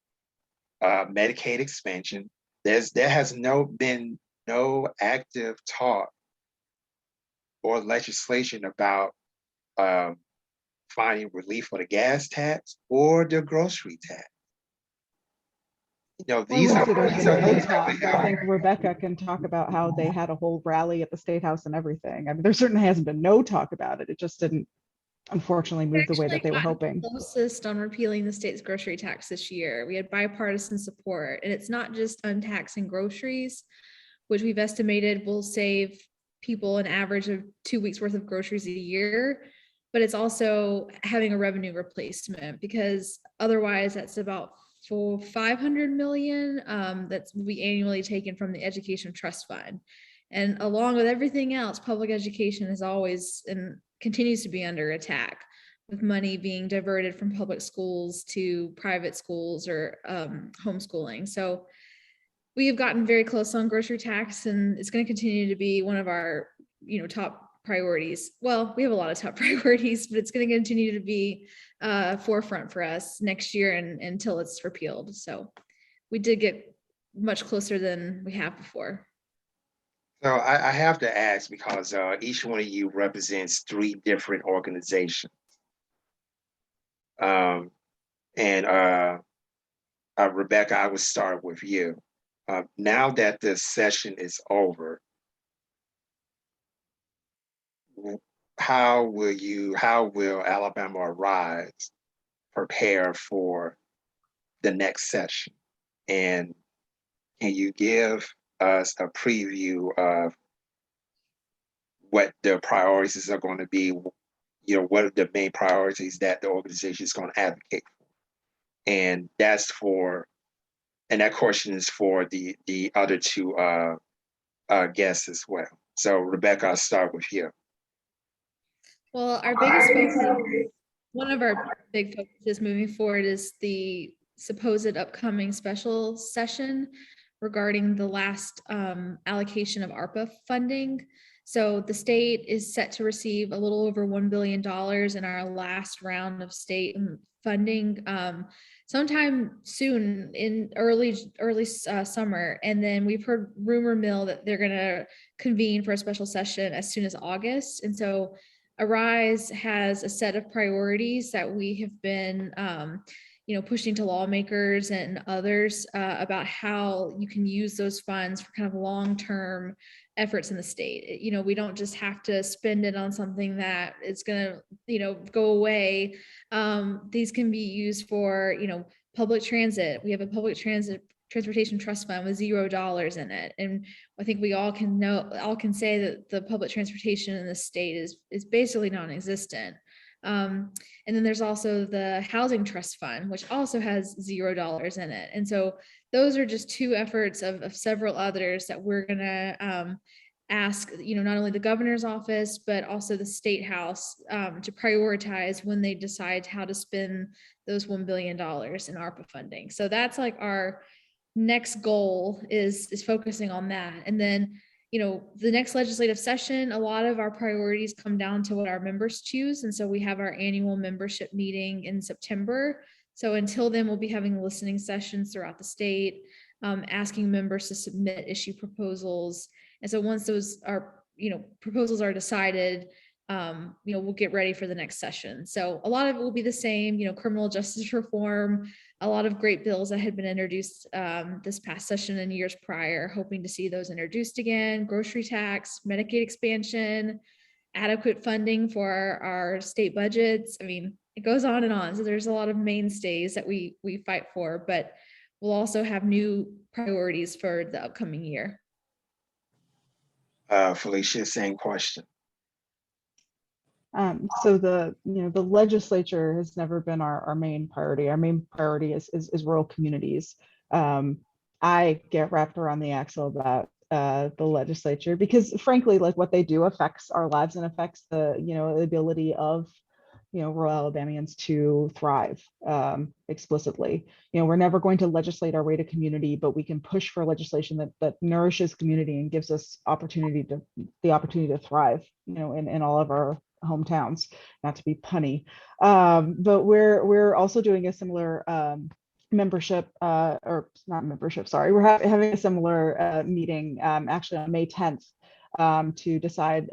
Medicaid expansion. There has been no active talk or legislation about finding relief for the gas tax or the grocery tax. You know, these Well, are there's these been are no things that talk. I think Rebecca can talk about how they had a whole rally at the State House and everything. I mean, there certainly hasn't been no talk about it. It just didn't, unfortunately, move the way that they were hoping. Closest on repealing the state's grocery tax this year. We had bipartisan support, and it's not just untaxing groceries, which we've estimated will save people an average of 2 weeks worth of groceries a year, but it's also having a revenue replacement, because otherwise that's about $500 million that's will be annually taken from the Education Trust Fund. And along with everything else, public education is always and continues to be under attack, with money being diverted from public schools to private schools or homeschooling. So we have gotten very close on grocery tax, and it's going to continue to be one of our, you know, top priorities. Well, we have a lot of top priorities, but it's going to continue to be forefront for us next year and until it's repealed. So we did get much closer than we have before. So I have to ask, because each one of you represents 3 different organizations. And Rebecca, I would start with you. Now that this session is over, how will Alabama Arise prepare for the next session? And can you give us a preview of what the priorities are going to be? You know, what are the main priorities that the organization is going to advocate for? And that question is for the other 2 guests as well. So Rebecca, I'll start with you. Well, our biggest focus, one of our big focuses moving forward, is the supposed upcoming special session regarding the last allocation of ARPA funding. So the state is set to receive a little over $1 billion in our last round of state funding sometime soon in early summer. And then we've heard rumor mill that they're going to convene for a special session as soon as August. And so Arise has a set of priorities that we have been pushing to lawmakers and others about how you can use those funds for kind of long-term efforts in the state. We don't just have to spend it on something that is going to, go away. These can be used for, public transit. We have a public transportation trust fund with $0 in it. And I think we all can say that the public transportation in the state is basically non-existent. And then there's also the housing trust fund, which also has $0 in it. And so those are just two efforts of several others that we're going to ask, not only the governor's office, but also the state house to prioritize when they decide how to spend those $1 billion in ARPA funding. So that's like our next goal is focusing on that. And then, the next legislative session, a lot of our priorities come down to what our members choose. And so we have our annual membership meeting in September. So until then, we'll be having listening sessions throughout the state, asking members to submit issue proposals. And so once those are, proposals are decided, we'll get ready for the next session. So a lot of it will be the same, criminal justice reform, a lot of great bills that had been introduced this past session and years prior, hoping to see those introduced again, grocery tax, Medicaid expansion, adequate funding for our state budgets. I mean, it goes on and on. So there's a lot of mainstays that we fight for, but we'll also have new priorities for the upcoming year. Felicia, same question. So the legislature has never been our main priority. Our main priority is rural communities. I get wrapped around the axle about the legislature because frankly, like what they do affects our lives and affects the the ability of rural Alabamians to thrive explicitly. We're never going to legislate our way to community, but we can push for legislation that nourishes community and gives us the opportunity to thrive, in all of our hometowns, not to be punny. But we're also doing a similar membership, or not membership, sorry. We're having a similar meeting actually on May 10th to decide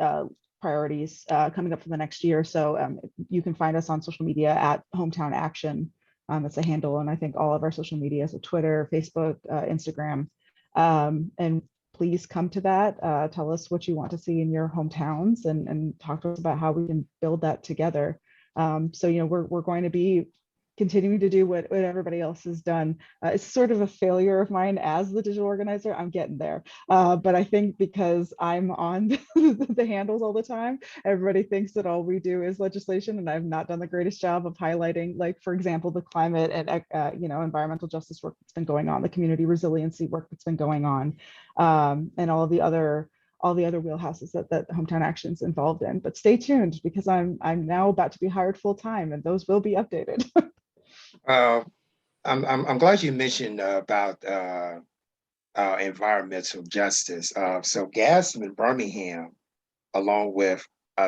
priorities coming up for the next year. So you can find us on social media at Hometown Action. That's a handle. And I think all of our social media, so Twitter, Facebook, Instagram. And please come to that. Tell us what you want to see in your hometowns and talk to us about how we can build that together. So, we're going to be continuing to do what everybody else has done. It's sort of a failure of mine as the digital organizer. I'm getting there. But I think because I'm on the handles all the time, everybody thinks that all we do is legislation, and I've not done the greatest job of highlighting, like, for example, the climate and environmental justice work that's been going on, the community resiliency work that's been going on, and all the other wheelhouses that Hometown Action's involved in. But stay tuned because I'm now about to be hired full time, and those will be updated. I'm glad you mentioned about environmental justice. So GASM in Birmingham, along with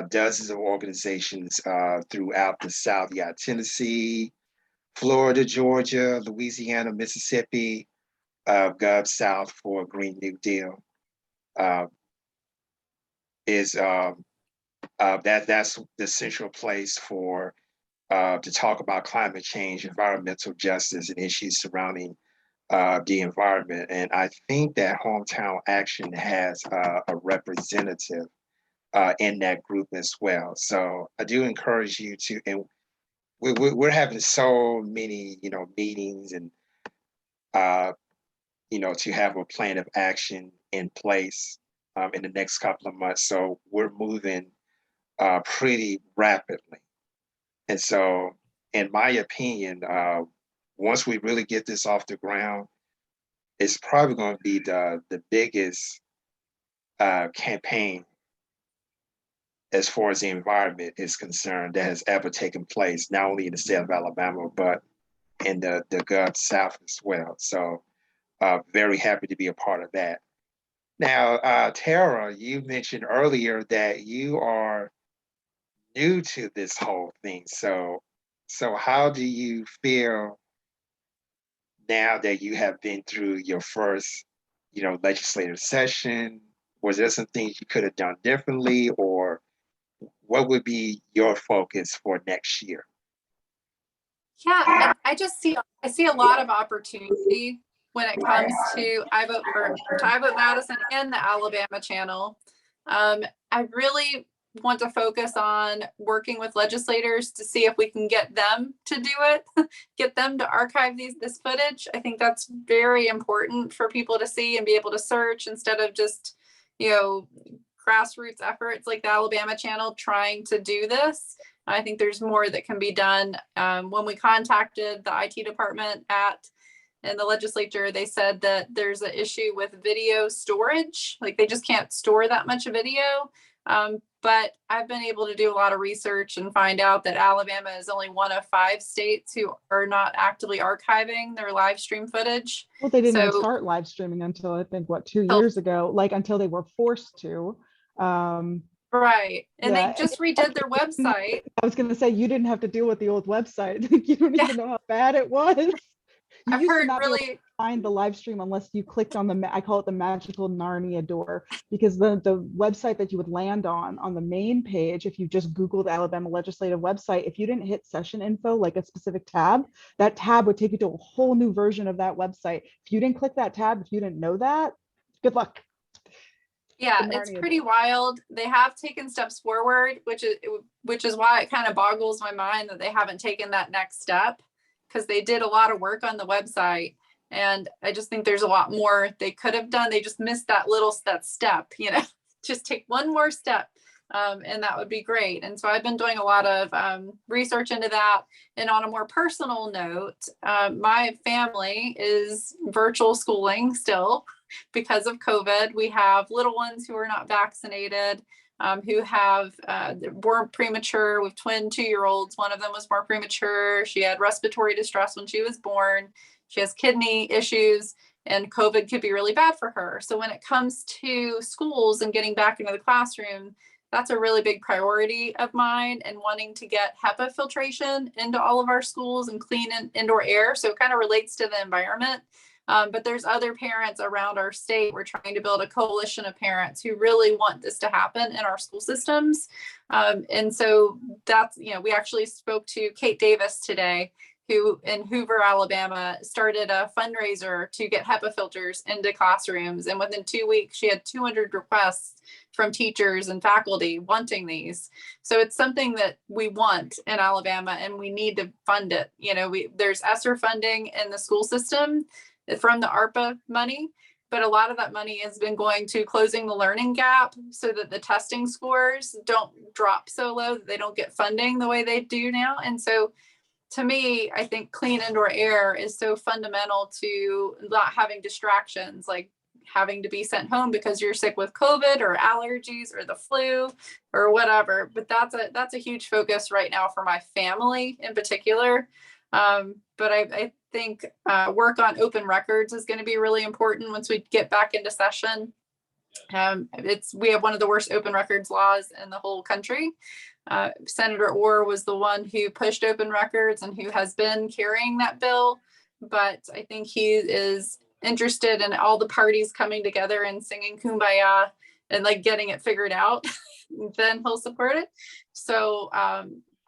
dozens of organizations throughout the South, you got Tennessee, Florida, Georgia, Louisiana, Mississippi, Gov South for Green New Deal. That's the central place for to talk about climate change, environmental justice, and issues surrounding the environment. And I think that Hometown Action has a representative in that group as well. So I do encourage you to, and we're having so many, meetings and, to have a plan of action in place in the next couple of months. So we're moving pretty rapidly. And so, in my opinion, once we really get this off the ground, it's probably going to be the biggest campaign as far as the environment is concerned that has ever taken place, not only in the state of Alabama, but in the Gulf South as well. So very happy to be a part of that. Now, Tara, you mentioned earlier that you are new to this whole thing. So how do you feel now that you have been through your first, legislative session? Was there some things you could have done differently, or what would be your focus for next year? Yeah, I see a lot of opportunity when it comes to I Vote Madison and the Alabama channel. I really want to focus on working with legislators to see if we can get them to do it, get them to archive this footage. I think that's very important for people to see and be able to search instead of just, grassroots efforts like the Alabama channel trying to do this. I think there's more that can be done. When we contacted the IT department in the legislature, they said that there's an issue with video storage. Like they just can't store that much video. But I've been able to do a lot of research and find out that Alabama is only one of 5 states who are not actively archiving their live stream footage. Well, they didn't even start live streaming until I think 2 years ago, like until they were forced to. Right. And they just redid their website. I was going to say, you didn't have to deal with the old website. You don't even know how bad it was. I've heard really find the live stream unless you clicked on I call it the magical Narnia door, because the website that you would land on the main page, if you just Googled Alabama legislative website, if you didn't hit session info, like a specific tab, that tab would take you to a whole new version of that website. If you didn't click that tab, if you didn't know that, good luck. Yeah, it's pretty wild. They have taken steps forward, which is why it kind of boggles my mind that they haven't taken that next step, because they did a lot of work on the website. And I just think there's a lot more they could have done. They just missed that step, just take one more step. And that would be great. And so I've been doing a lot of research into that. And on a more personal note, my family is virtual schooling still because of COVID. We have little ones who are not vaccinated, who have born premature. We have twin 2-year-olds. One of them was more premature. She had respiratory distress when she was born. She has kidney issues, and COVID could be really bad for her. So when it comes to schools and getting back into the classroom, that's a really big priority of mine, and wanting to get HEPA filtration into all of our schools and clean indoor air. So it kind of relates to the environment. But there's other parents around our state. We're trying to build a coalition of parents who really want this to happen in our school systems. And so that's, we actually spoke to Kate Davis today, who in Hoover, Alabama, started a fundraiser to get HEPA filters into classrooms. And within 2 weeks, she had 200 requests from teachers and faculty wanting these. So it's something that we want in Alabama, and we need to fund it. There's ESSER funding in the school system from the ARPA money, but a lot of that money has been going to closing the learning gap so that the testing scores don't drop so low that they don't get funding the way they do now. And so to me, I think clean indoor air is so fundamental to not having distractions, like having to be sent home because you're sick with COVID or allergies or the flu or whatever. But that's a huge focus right now for my family in particular. But I think work on open records is going to be really important once we get back into session. We have one of the worst open records laws in the whole country. Senator Orr was the one who pushed open records and who has been carrying that bill. But I think he is interested in all the parties coming together and singing Kumbaya and like getting it figured out. Then he'll support it. So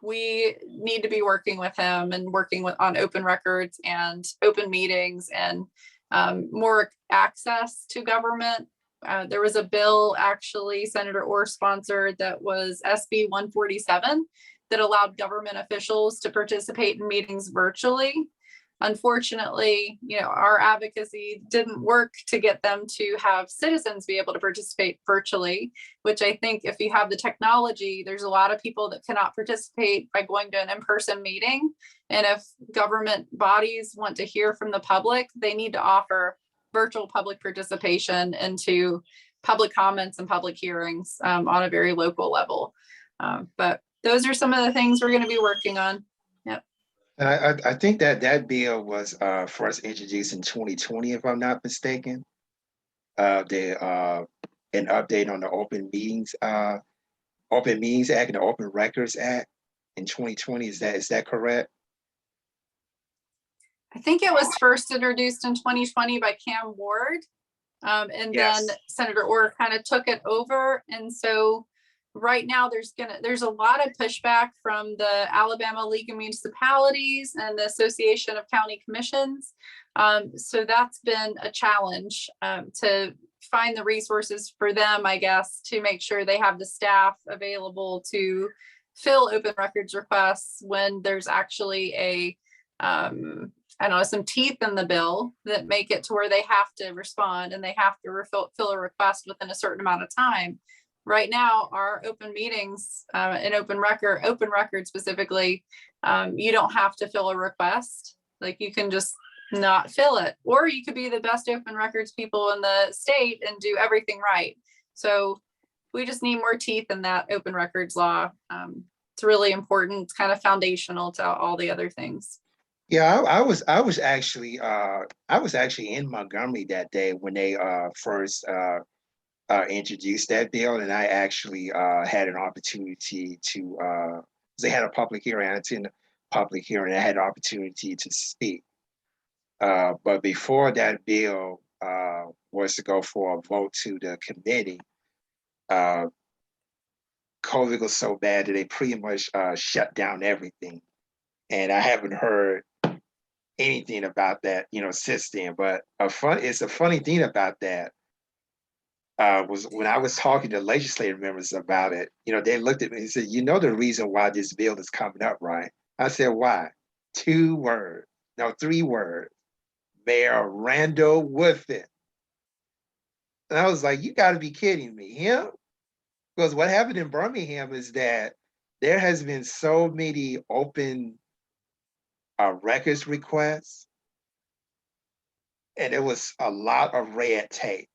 we need to be working with him and working on open records and open meetings and more access to government. There was a bill actually Senator Orr sponsored that was SB 147 that allowed government officials to participate in meetings virtually. Unfortunately, our advocacy didn't work to get them to have citizens be able to participate virtually, which I think if you have the technology, there's a lot of people that cannot participate by going to an in-person meeting. And if government bodies want to hear from the public, they need to offer virtual public participation into public comments and public hearings on a very local level. But those are some of the things we're going to be working on. Yep. I think that bill was first introduced in 2020, if I'm not mistaken. An update on the Open Meetings Act and the Open Records Act in 2020. Is that correct? I think it was first introduced in 2020 by Cam Ward. And yes. Then Senator Orr kind of took it over. And so right now there's a lot of pushback from the Alabama League of Municipalities and the Association of County Commissions. So that's been a challenge to find the resources for them, I guess, to make sure they have the staff available to fill open records requests when there's actually a I don't know, some teeth in the bill that make it to where they have to respond and they have to fill a request within a certain amount of time. Right now, our open meetings and open record specifically, you don't have to fill a request. Like, you can just not fill it, or you could be the best open records people in the state and do everything right. So we just need more teeth in that open records law. It's really important. It's kind of foundational to all the other things. Yeah, I was actually in Montgomery that day when they first introduced that bill, and I actually had an opportunity to they had a public hearing. I attended a public hearing. I had an opportunity to speak. But before that bill was to go for a vote to the committee, COVID was so bad that they pretty much shut down everything, and I haven't heard anything about that, since then. But it's a funny thing about that was when I was talking to legislative members about it, they looked at me and said, the reason why this bill is coming up, right? I said, why? 3 words. Mayor Randall Woodfin. And I was like, you got to be kidding me, him? Because what happened in Birmingham is that there has been so many open records requests, and it was a lot of red tape.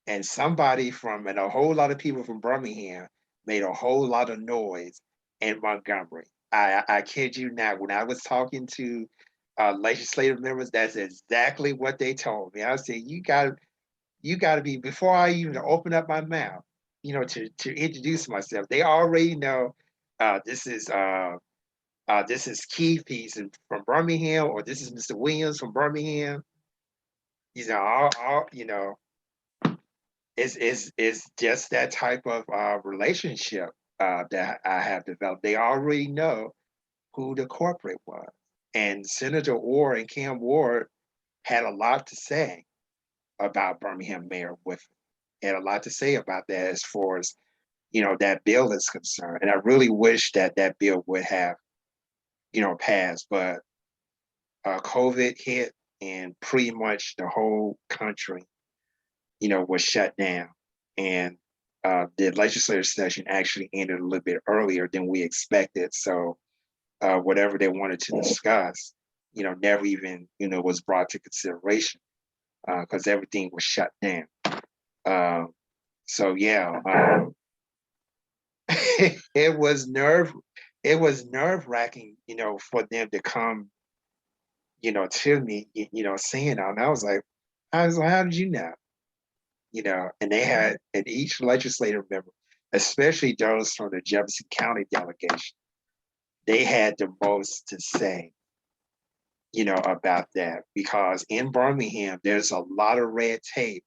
And and a whole lot of people from Birmingham made a whole lot of noise in Montgomery. I kid you not, when I was talking to legislative members, that's exactly what they told me. I said, you gotta be, before I even open up my mouth, to introduce myself, they already know this is Keith, he's from Birmingham, or this is Mr. Williams from Birmingham. It's just that type of relationship that I have developed. They already know who the corporate was. And Senator Orr and Cam Ward had a lot to say about Birmingham Mayor Woodfin. Had a lot to say about that as far as, that bill is concerned. And I really wish that bill would have, passed. But COVID hit, and pretty much the whole country, was shut down. And the legislative session actually ended a little bit earlier than we expected. So whatever they wanted to discuss, never even, was brought to consideration because everything was shut down. So yeah, it was nerve-wracking, for them to come, to me, saying that. And I was like, how did you know? And they had, and each legislative member, especially those from the Jefferson County delegation, they had the most to say, about that, because in Birmingham, there's a lot of red tape,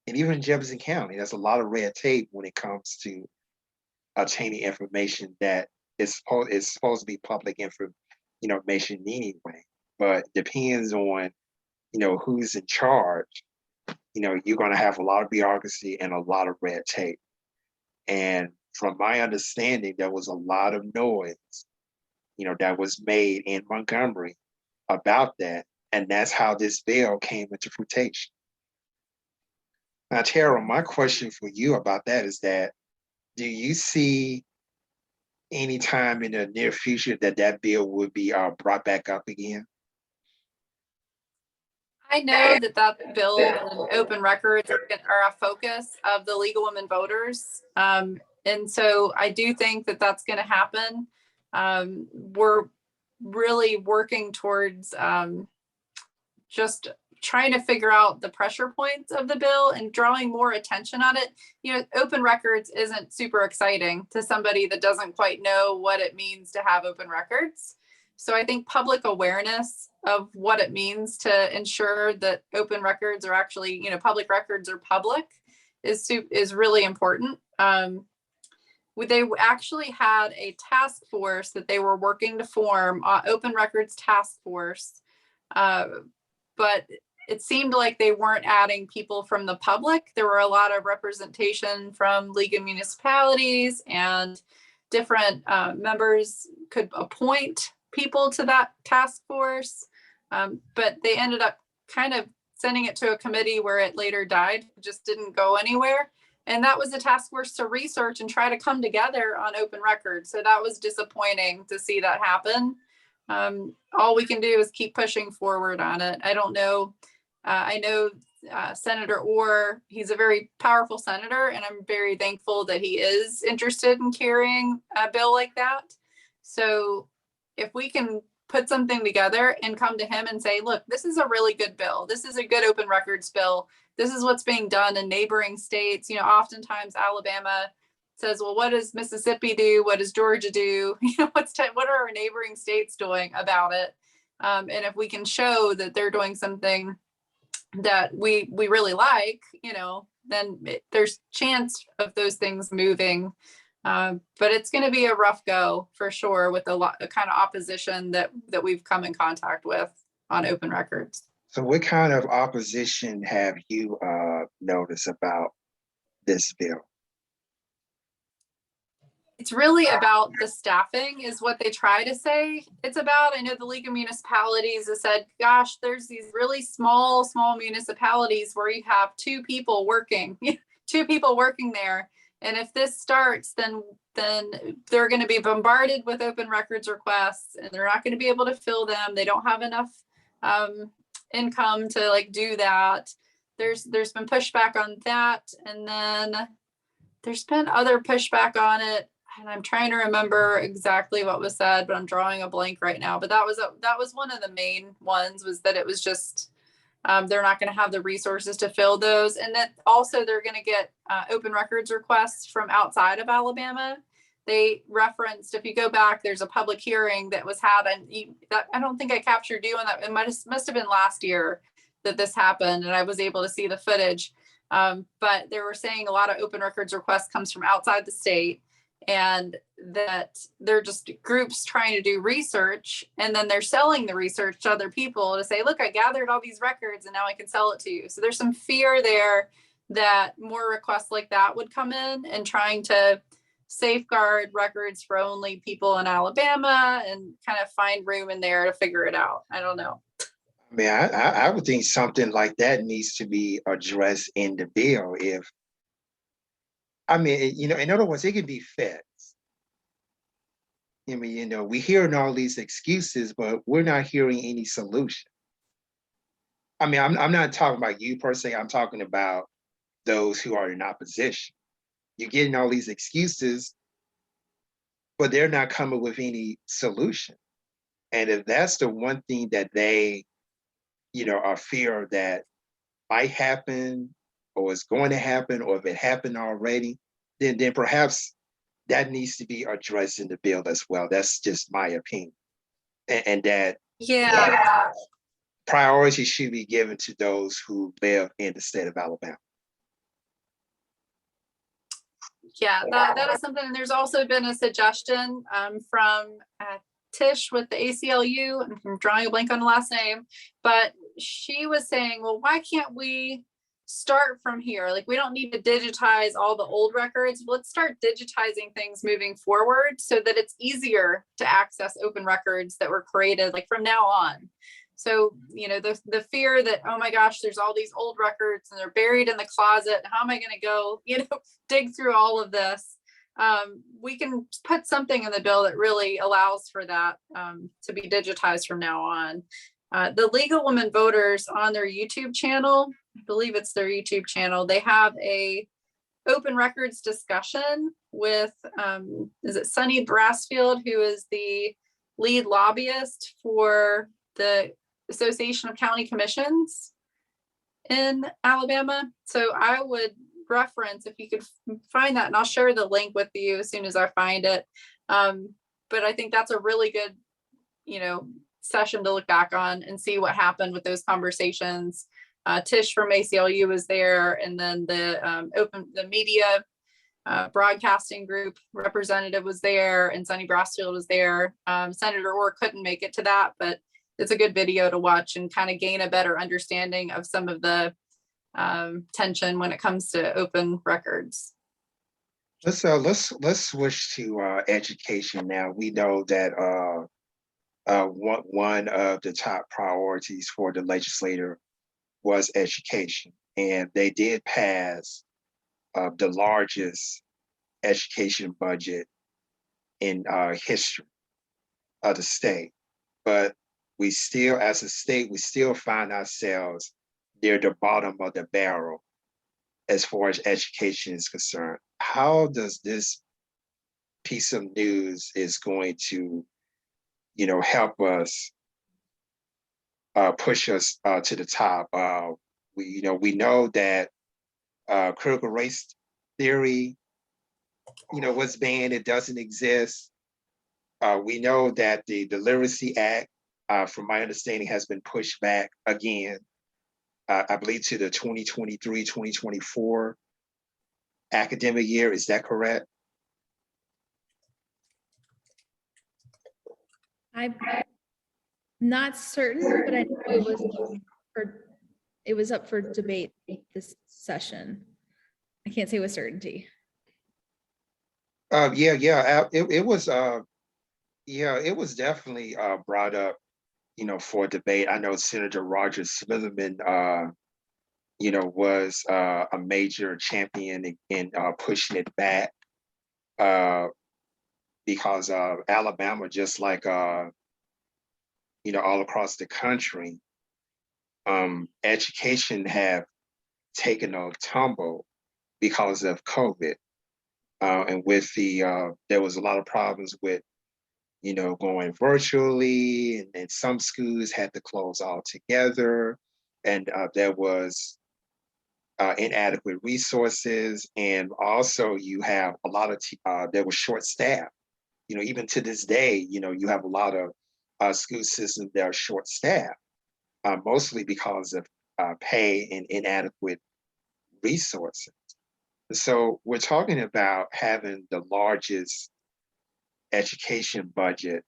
and even in Jefferson County, there's a lot of red tape when it comes to obtaining information that is supposed to be public information anyway, but depends on, who's in charge. You're going to have a lot of bureaucracy and a lot of red tape. And from my understanding, there was a lot of noise, that was made in Montgomery about that. And that's how this bill came into fruition. Now, Tara, my question for you about that is that, do you see any time in the near future that bill would be brought back up again? I know that bill and open records are a focus of the League of Women Voters. And so I do think that that's going to happen. We're really working towards just trying to figure out the pressure points of the bill and drawing more attention on it. Open records isn't super exciting to somebody that doesn't quite know what it means to have open records. So I think public awareness of what it means to ensure that open records are actually, public records are public is really important. they actually had a task force that they were working to form, open records task force. But it seemed like they weren't adding people from the public. There were a lot of representation from League of Municipalities, and different members could appoint people to that task force. But they ended up kind of sending it to a committee where it later died. It just didn't go anywhere. And that was a task force to research and try to come together on open records. So that was disappointing to see that happen. All we can do is keep pushing forward on it. I don't know. I know Senator Orr, he's a very powerful senator, and I'm very thankful that he is interested in carrying a bill like that. So if we can put something together and come to him and say, look, this is a really good bill. This is a good open records bill. This is what's being done in neighboring states. You know, oftentimes Alabama says, well, what does Mississippi do? What does Georgia do? You know, what are our neighboring states doing about it? And if we can show that they're doing something that we really like, you know, then there's chance of those things moving. But it's going to be a rough go for sure, with a lot of kind of opposition that we've come in contact with on open records. So what kind of opposition have you noticed about this bill? It's really about the staffing is what they try to say it's about. I know the League of Municipalities has said, gosh, there's these really small municipalities where you have two people working there. And if this starts, then they're going to be bombarded with open records requests, and they're not going to be able to fill them. They don't have enough income to like do that. There's been pushback on that. And then there's been other pushback on it. And I'm trying to remember exactly what was said, but I'm drawing a blank right now. But that was one of the main ones, was that it was just, they're not going to have the resources to fill those. And that also they're going to get open records requests from outside of Alabama. They referenced, if you go back, there's a public hearing that was had, and I don't think I captured you on that. It must have been last year that this happened, and I was able to see the footage. But they were saying a lot of open records requests comes from outside the state, and that they're just groups trying to do research, and then they're selling the research to other people to say, look, I gathered all these records and now I can sell it to you. So there's some fear there that more requests like that would come in, and trying to safeguard records for only people in Alabama and kind of find room in there to figure it out. I don't know. I mean, I would think something like that needs to be addressed in the bill. In other words, it can be fixed. I mean, we're hearing all these excuses, but we're not hearing any solution. I mean, I'm not talking about you per se. I'm talking about those who are in opposition. You're getting all these excuses, but they're not coming with any solution. And if that's the one thing that they, are fear that might happen, or is going to happen, or if it happened already, then perhaps that needs to be addressed in the bill as well. That's just my opinion. And that priority should be given to those who live in the state of Alabama. Yeah, that is something. And there's also been a suggestion from Tish with the ACLU, and I'm drawing a blank on the last name, but she was saying, well, why can't we start from here? Like, we don't need to digitize all the old records. Let's start digitizing things moving forward so that it's easier to access open records that were created like from now on. So, the fear that, oh my gosh, there's all these old records and they're buried in the closet. How am I going to go, dig through all of this? We can put something in the bill that really allows for that to be digitized from now on. The Legal Women Voters on their YouTube channel, I believe it's their YouTube channel, they have a open records discussion with, is it Sunny Brassfield, who is the lead lobbyist for the Association of County Commissions in Alabama. So I would reference, if you could find that, and I'll share the link with you as soon as I find it. But I think that's a really good, session to look back on and see what happened with those conversations. Tish from ACLU was there, and then the media broadcasting group representative was there, and Sonny Brasfield was there. Senator Orr couldn't make it to that, but it's a good video to watch and kind of gain a better understanding of some of the tension when it comes to open records. Let's switch to education now. We know that one of the top priorities for the legislature was education, and they did pass the largest education budget in history of the state. But we still, as a state, we still find ourselves near the bottom of the barrel as far as education is concerned. How does this piece of news is going to, help us push us to the top? We know that critical race theory, was banned. It doesn't exist. We know that the Literacy Act, from my understanding, has been pushed back again, I believe to the 2023-2024 academic year. Is that correct? I'm not certain, but I know it was up for debate this session. I can't say with certainty. It was definitely brought up, for debate. I know Senator Roger Smitherman, was a major champion in pushing it back, because Alabama, just like all across the country, education have taken a tumble because of COVID, and with there was a lot of problems with going virtually, and some schools had to close altogether, and there was inadequate resources, and also you have a lot of there was short staff. Even to this day, you have a lot of school systems that are short staffed, mostly because of pay and inadequate resources. So we're talking about having the largest education budget,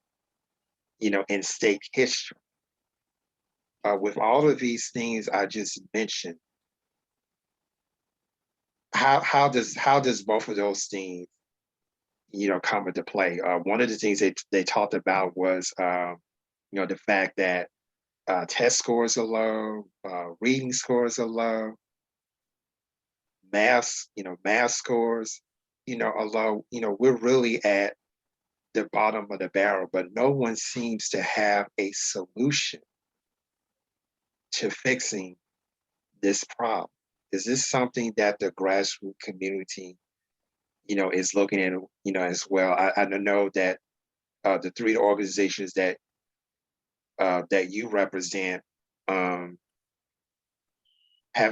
in state history. With all of these things I just mentioned, how does both of those things, come into play? One of the things they talked about was, the fact that test scores are low, reading scores are low, math scores, are low. We're really at the bottom of the barrel, but no one seems to have a solution to fixing this problem. Is this something that the grassroots community, is looking at, as well? I know that the three organizations that you represent haven't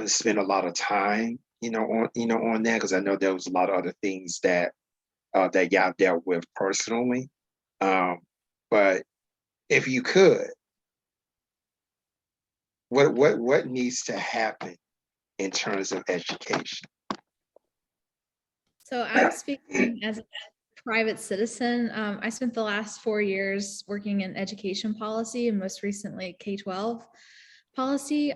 spent a lot of time, on that, because I know there was a lot of other things that y'all dealt with personally. But if you could, what needs to happen in terms of education? So I'm speaking as a private citizen. I spent the last 4 years working in education policy, and most recently K-12 policy.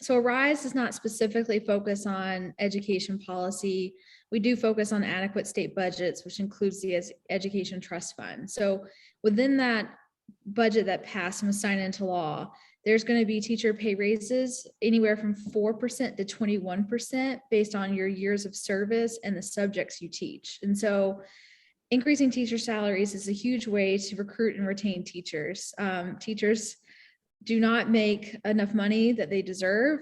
So ARISE does not specifically focus on education policy. We do focus on adequate state budgets, which includes the Education Trust Fund. So within that budget that passed and was signed into law, there's going to be teacher pay raises anywhere from 4% to 21% based on your years of service and the subjects you teach. And so increasing teacher salaries is a huge way to recruit and retain teachers. Teachers do not make enough money that they deserve.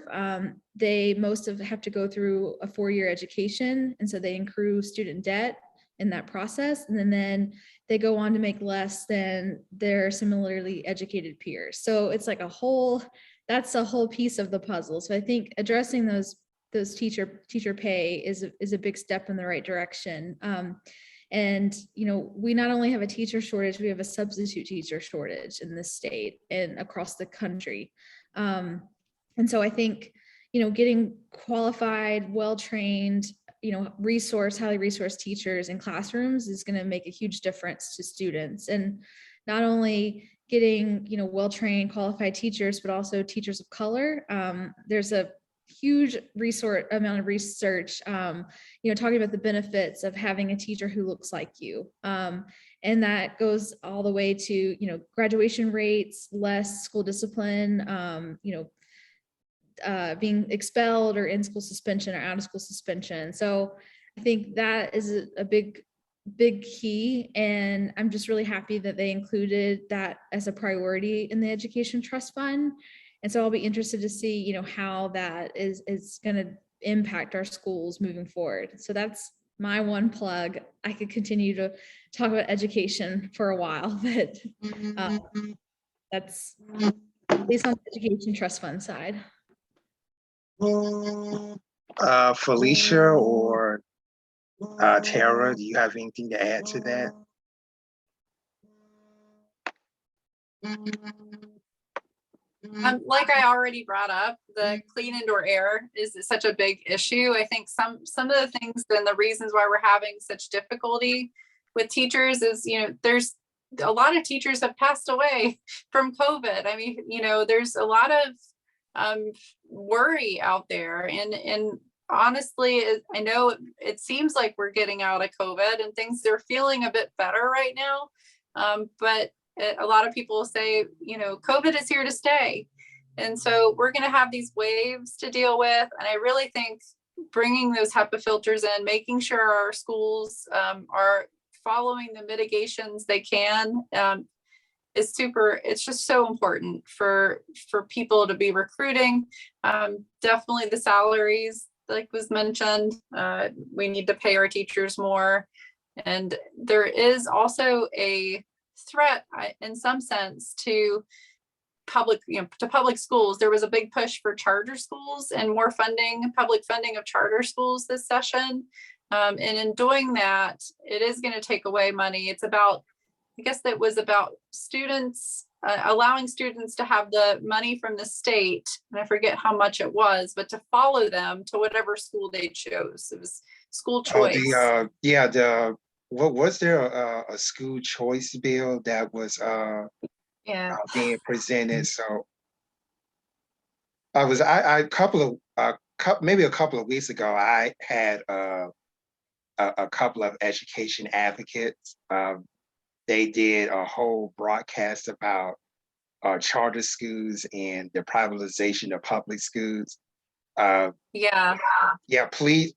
They have to go through a 4-year education, and so they accrue student debt in that process, and then they go on to make less than their similarly educated peers. So it's like that's a whole piece of the puzzle. So I think addressing those teacher pay is a big step in the right direction. And, we not only have a teacher shortage, we have a substitute teacher shortage in this state and across the country. And so I think, getting qualified, well-trained highly resourced teachers in classrooms is going to make a huge difference to students, and not only getting, well-trained, qualified teachers, but also teachers of color. There's a huge amount of research, talking about the benefits of having a teacher who looks like you. And that goes all the way to, graduation rates, less school discipline, being expelled or in school suspension or out of school suspension. So I think that is a big key. And I'm just really happy that they included that as a priority in the Education Trust Fund. And so I'll be interested to see, how that is going to impact our schools moving forward. So that's my one plug. I could continue to talk about education for a while, but that's at least on the Education Trust Fund side. Felicia or Tara, do you have anything to add to that? Like I already brought up, the clean indoor air is such a big issue. I think some of the things and the reasons why we're having such difficulty with teachers is, there's a lot of teachers have passed away from COVID. I mean, there's a lot of worry out there, and honestly, I know it seems like we're getting out of COVID and things are feeling a bit better right now, but a lot of people say, COVID is here to stay. And so we're going to have these waves to deal with. And I really think bringing those HEPA filters in, making sure our schools are following the mitigations they can, is super. It's just so important for people to be recruiting. Definitely the salaries, like was mentioned, we need to pay our teachers more. And there is also a threat in some sense to public schools. There was a big push for charter schools and more public funding of charter schools this session. And in doing that, it is going to take away money. It's about, I guess that was about students, allowing students to have the money from the state, and I forget how much it was, but to follow them to whatever school they chose. It was school choice. What was there a school choice bill that was being presented? So maybe a couple of weeks ago, I had a couple of education advocates. They did a whole broadcast about charter schools and the privatization of public schools. Please,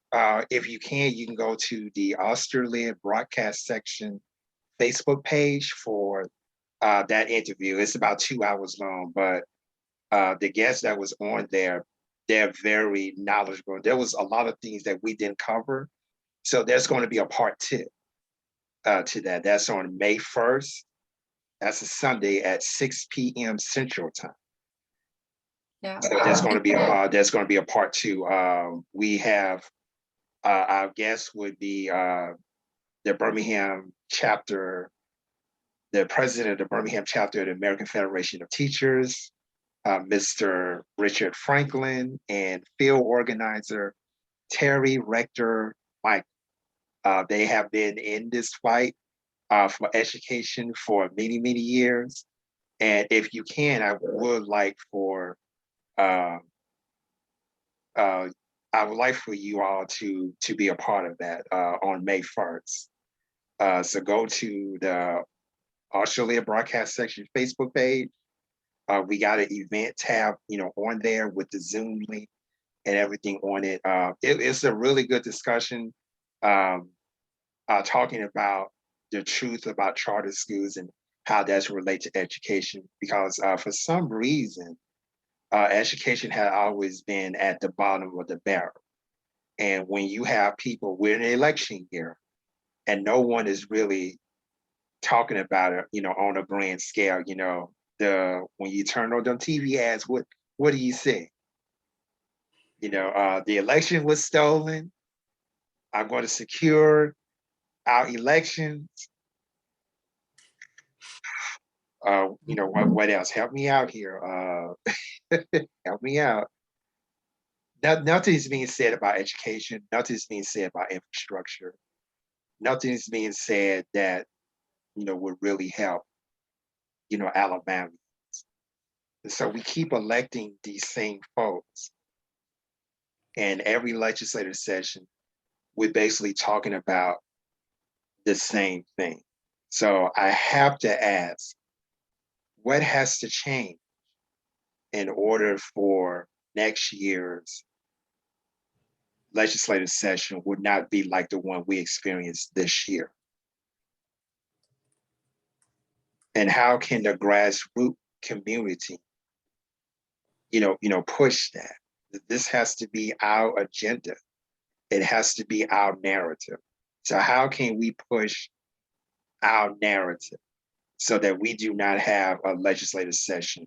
if you can go to the Austerlid broadcast section Facebook page for that interview. It's about 2 hours long, but the guests that was on there, they're very knowledgeable. There was a lot of things that we didn't cover. So there's going to be a part 2 to that. That's on May 1st. That's a Sunday at 6 p.m. Central Time. Yeah. So there's going to be a part 2. We have our guest would be the Birmingham chapter, the president of the Birmingham chapter of the American Federation of Teachers, Mr. Richard Franklin, and field organizer Terry Rector Mike. They have been in this fight for education for many, many years. And if you can, I would like for you all to be a part of that on May 1st. So go to the Australia Broadcast Section Facebook page. We got an event tab, on there with the Zoom link and everything on it. It's a really good discussion, talking about the truth about charter schools and how that's related to education. Because for some reason, education had always been at the bottom of the barrel. And when you have people, we're in an election year, and no one is really talking about it, on a grand scale. When you turn on them TV ads, what do you say? The election was stolen. I'm going to secure our elections. What else? Help me out here. Help me out. Nothing's being said about education. Nothing's being said about infrastructure. Nothing's being said that, would really help, Alabama. And so we keep electing these same folks. And every legislative session, we're basically talking about the same thing. So I have to ask, what has to change in order for next year's legislative session would not be like the one we experienced this year? And how can the grassroots community, push that? This has to be our agenda. It has to be our narrative. So how can we push our narrative so that we do not have a legislative session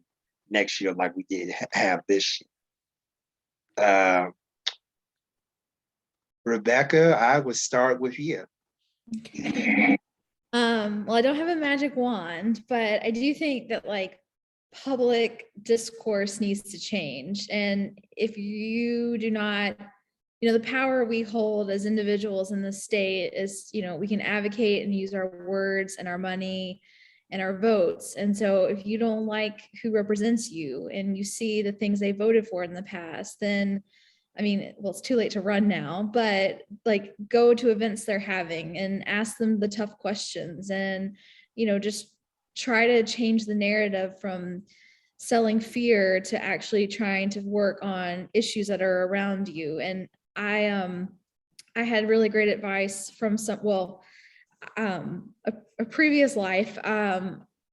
next year like we did have this year? Rebecca, I would start with you. Okay. Well, I don't have a magic wand, but I do think that public discourse needs to change. And if you do not, the power we hold as individuals in the state is, we can advocate and use our words and our money and our votes. And so if you don't like who represents you and you see the things they voted for in the past, then it's too late to run now, but go to events they're having and ask them the tough questions and, just try to change the narrative from selling fear to actually trying to work on issues that are around you. And I had really great advice from a previous life.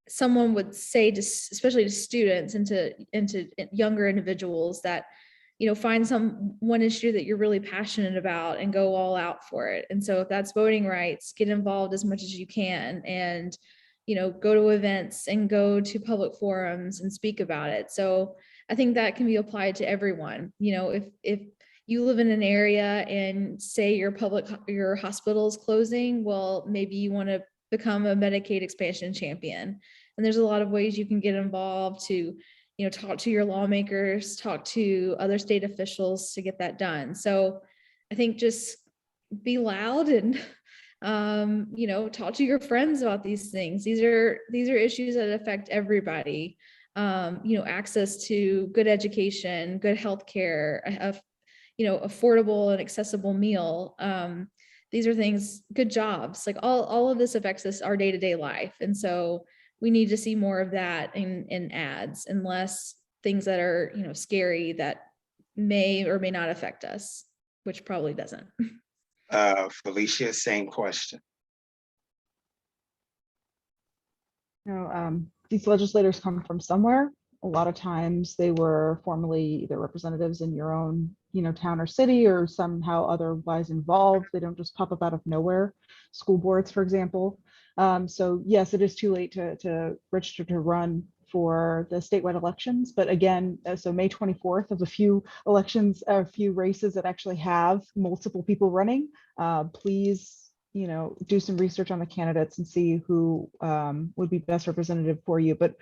Someone would say especially to students and to younger individuals that, find one issue that you're really passionate about and go all out for it. And so if that's voting rights, get involved as much as you can and, go to events and go to public forums and speak about it. So I think that can be applied to everyone. If you live in an area and say your hospital is closing, well, maybe you want to become a Medicaid expansion champion. And there's a lot of ways you can get involved to, talk to your lawmakers, talk to other state officials to get that done. So I think just be loud and, talk to your friends about these things. These are issues that affect everybody. Access to good education, good healthcare, affordable and accessible meal. These are things, good jobs, all of this affects our day-to-day life. And so we need to see more of that in ads and less things that are, scary that may or may not affect us, which probably doesn't. Felicia, same question. These legislators come from somewhere. A lot of times they were formerly either representatives in your own, town or city or somehow otherwise involved. They don't just pop up out of nowhere. School boards, for example. So yes, it is too late to register to run for the statewide elections. But again, so May 24th of a few elections, a few races that actually have multiple people running. Please, do some research on the candidates and see who would be best representative for you. But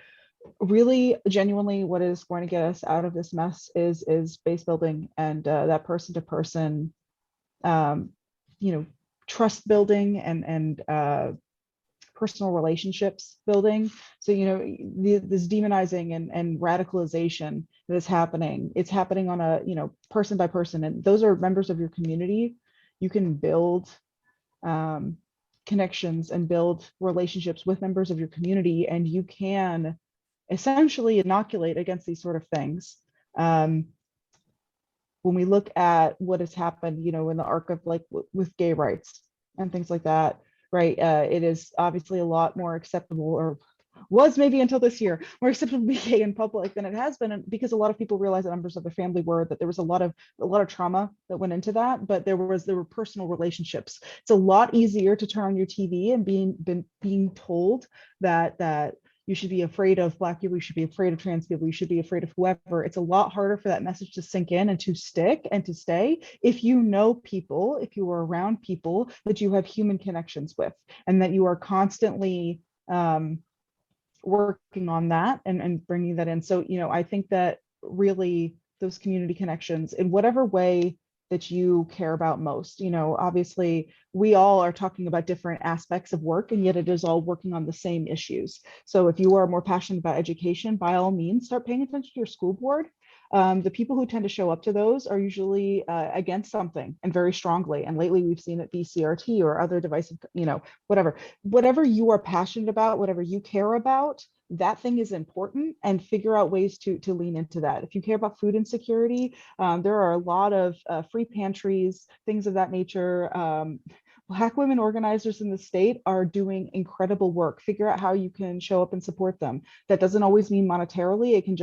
really, genuinely, what is going to get us out of this mess is base building and that person to person, trust building and personal relationships building. So, this demonizing and radicalization that is happening, it's happening on a, person by person. And those are members of your community. You can build connections and build relationships with members of your community, and you can essentially inoculate against these sort of things. When we look at what has happened, in the arc of with gay rights and things like that, right? It is obviously a lot more acceptable, or was maybe until this year, more acceptable to be gay in public than it has been, because a lot of people realize that members of their family were, that there was a lot of trauma that went into that, but there were personal relationships. It's a lot easier to turn on your TV and being told that you should be afraid of Black people, you should be afraid of trans people, you should be afraid of whoever. It's a lot harder for that message to sink in and to stick and to stay if you know people, if you are around people that you have human connections with, and that you are constantly working on that and bringing that in. So, I think that really those community connections in whatever way that you care about most. You know, obviously we all are talking about different aspects of work, and yet it is all working on the same issues. So if you are more passionate about education, by all means, start paying attention to your school board. The people who tend to show up to those are usually against something, and very strongly. And lately we've seen it be CRT or other divisive, you know, whatever you are passionate about, whatever you care about, that thing is important, and figure out ways to lean into that. If you care about food insecurity, there are a lot of free pantries, things of that nature. Black women organizers in the state are doing incredible work. Figure out how you can show up and support them. That doesn't always mean monetarily. It can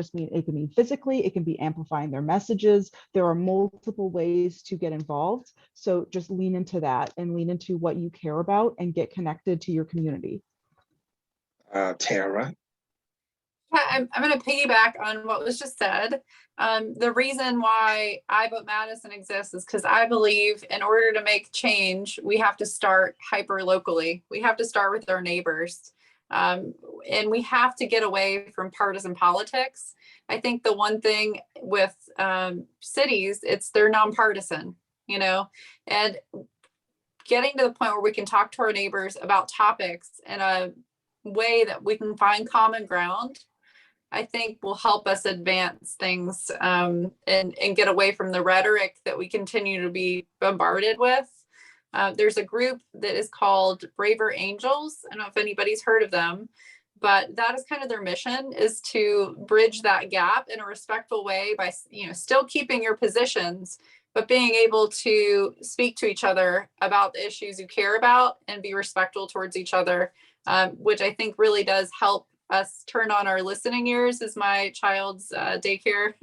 mean physically. It can be amplifying their messages. There are multiple ways to get involved. So just lean into that and lean into what you care about and get connected to your community. Tara. I'm going to piggyback on what was just said. The reason why I Vote Madison exists is because I believe in order to make change, we have to start hyper locally. We have to start with our neighbors. And we have to get away from partisan politics. I think the one thing with cities, they're nonpartisan, you know, and getting to the point where we can talk to our neighbors about topics in a way that we can find common ground, I think will help us advance things and get away from the rhetoric that we continue to be bombarded with. There's a group that is called Braver Angels. I don't know if anybody's heard of them, but that is kind of their mission, is to bridge that gap in a respectful way by, you know, still keeping your positions, but being able to speak to each other about the issues you care about and be respectful towards each other, which I think really does help us turn on our listening ears, as my child's daycare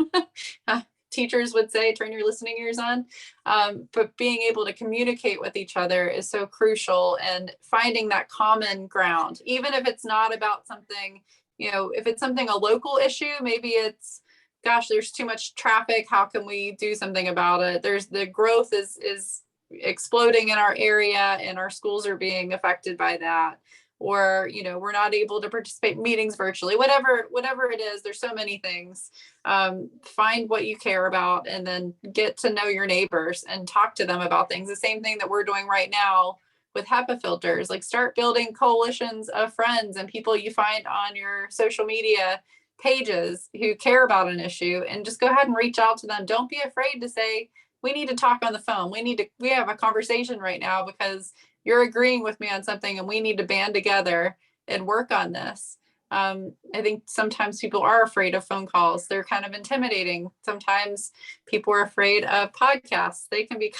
teachers would say, turn your listening ears on. But being able to communicate with each other is so crucial, and finding that common ground, even if it's not about something, you know, if it's something, a local issue, maybe it's, gosh, there's too much traffic. How can we do something about it? The growth is exploding in our area, and our schools are being affected by that. Or, you know, we're not able to participate in meetings virtually, whatever it is. There's so many things. Find what you care about, and then get to know your neighbors and talk to them about things. The same thing that we're doing right now with HEPA filters. Like, start building coalitions of friends and people you find on your social media pages who care about an issue, and just go ahead and reach out to them. Don't be afraid to say, we need to talk on the phone. We have a conversation right now because you're agreeing with me on something, and we need to band together and work on this. I think sometimes people are afraid of phone calls. They're kind of intimidating. Sometimes people are afraid of podcasts. They can be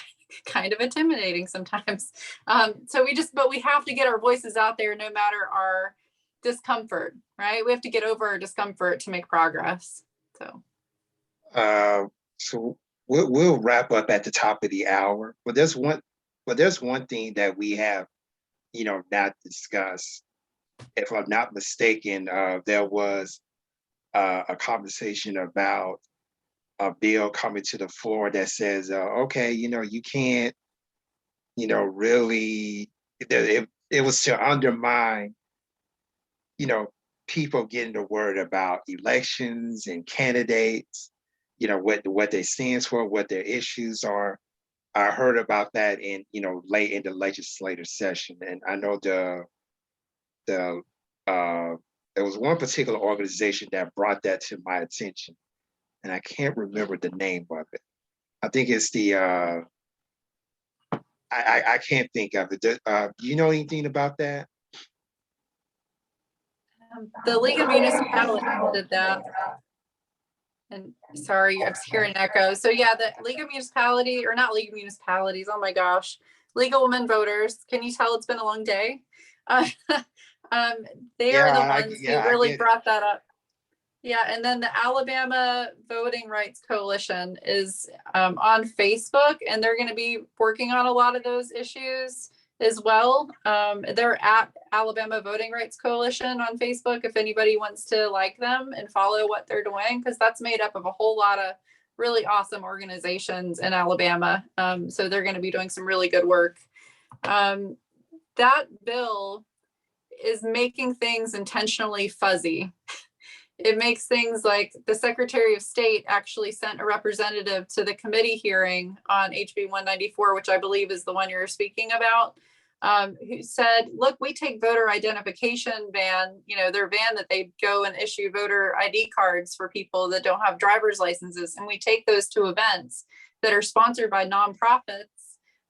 kind of intimidating sometimes. But we have to get our voices out there no matter our discomfort, right? We have to get over our discomfort to make progress. So we'll wrap up at the top of the hour. But there's one thing that we have, you know, not discussed. If I'm not mistaken, there was a conversation about a bill coming to the floor that says, okay, you know, you can't, you know, really, it was to undermine, you know, people getting the word about elections and candidates, you know, what they stand for, what their issues are. I heard about that in, you know, late in the legislative session. And I know there was one particular organization that brought that to my attention, and I can't remember the name of it. I think it's the, I can't think of it. Do you know anything about that? The League of Municipalities did that. And sorry, I'm just hearing an echo. So yeah, the League of Municipalities, or not League of Municipalities, oh my gosh, League of Women Voters. Can you tell it's been a long day? They are the ones who really brought that up. Yeah, and then the Alabama Voting Rights Coalition is on Facebook, and they're going to be working on a lot of those issues as well. They're at Alabama Voting Rights Coalition on Facebook if anybody wants to like them and follow what they're doing, because that's made up of a whole lot of really awesome organizations in Alabama. So they're going to be doing some really good work. That bill is making things intentionally fuzzy. it makes things like the Secretary of State actually sent a representative to the committee hearing on HB 194, which I believe is the one you're speaking about, who said, look, we take voter identification van, their van that they go and issue voter ID cards for people that don't have driver's licenses. And we take those to events that are sponsored by nonprofits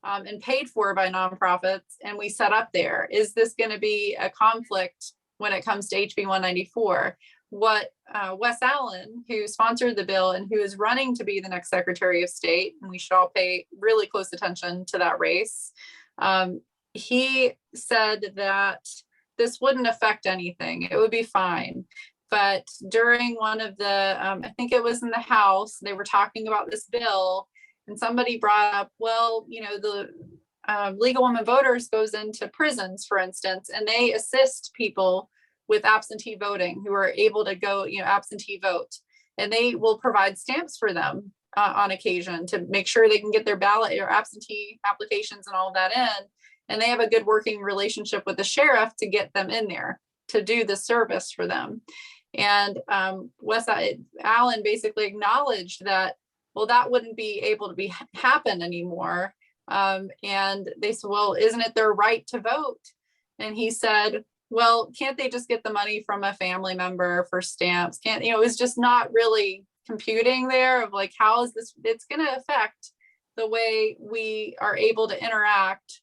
and paid for by nonprofits. And we set up there. Is this going to be a conflict when it comes to HB 194? What Wes Allen, who sponsored the bill and who is running to be the next Secretary of State, and we should all pay really close attention to that race, he said that this wouldn't affect anything. It would be fine. But during one of the, I think it was in the House, they were talking about this bill, and somebody brought up, well, the League of Women Voters goes into prisons, for instance, and they assist people with absentee voting who are able to go, absentee vote, and they will provide stamps for them on occasion to make sure they can get their ballot or absentee applications and all of that in. And they have a good working relationship with the sheriff to get them in there to do the service for them. And Wes Allen basically acknowledged that, well, that wouldn't be able to happen anymore. And they said, well, isn't it their right to vote? And he said, well, can't they just get the money from a family member for stamps? It was just not really computing there of like, how is this, it's going to affect the way we are able to interact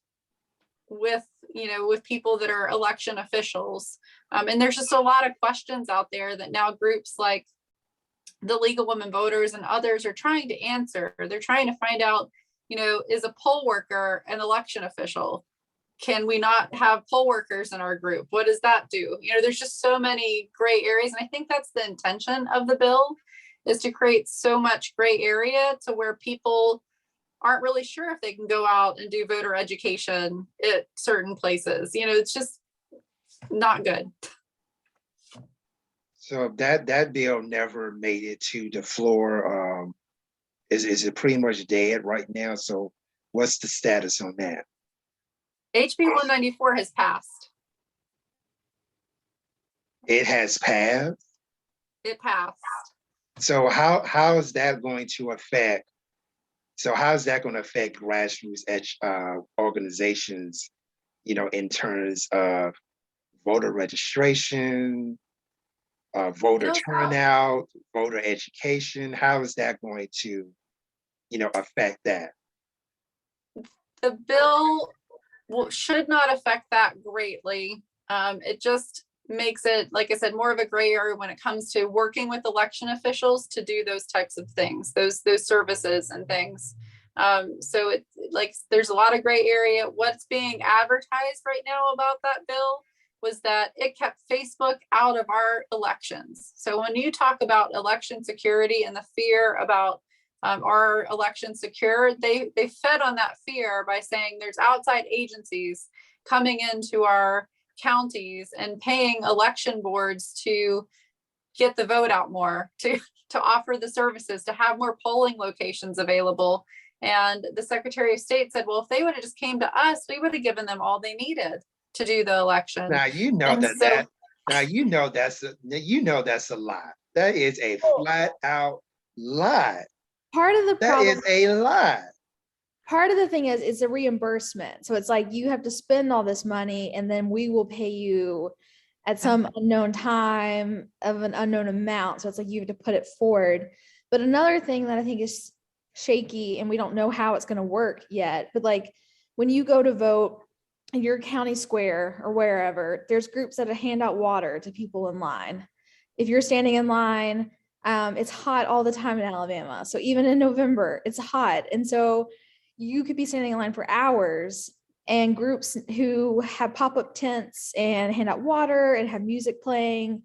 with, with people that are election officials. And there's just a lot of questions out there that now groups like the League of Women Voters and others are trying to answer. They're trying to find out, is a poll worker an election official? Can we not have poll workers in our group? What does that do? There's just so many gray areas. And I think that's the intention of the bill, is to create so much gray area to where people aren't really sure if they can go out and do voter education at certain places. It's just not good. So that bill never made it to the floor. Is it pretty much dead right now? So what's the status on that? HB 194 has passed. It has passed? It passed. So how is that going to affect? So how is that going to affect grassroots organizations, in terms of voter registration, voter turnout, voter education? How is that going to, affect that? The bill should not affect that greatly. It just makes it, like I said, more of a gray area when it comes to working with election officials to do those types of things, those services and things. So it's like there's a lot of gray area. What's being advertised right now about that bill was that it kept Facebook out of our elections. So when you talk about election security and the fear about our election secure, they fed on that fear by saying there's outside agencies coming into our counties and paying election boards to get the vote out more, to offer the services, to have more polling locations available. And the Secretary of State said, well, if they would have just came to us, we would have given them all they needed to do the election. Now that's a lie. That is a flat out lie. Part of the problem is a lie. Part of the thing is it's a reimbursement. So it's like you have to spend all this money and then we will pay you at some unknown time of an unknown amount. So it's like you have to put it forward. But another thing that I think is shaky, and we don't know how it's going to work yet, but like when you go to vote in your county square or wherever, there's groups that hand out water to people in line. If you're standing in line, it's hot all the time in Alabama. So even in November, it's hot. And so you could be standing in line for hours, and groups who have pop-up tents and hand out water and have music playing,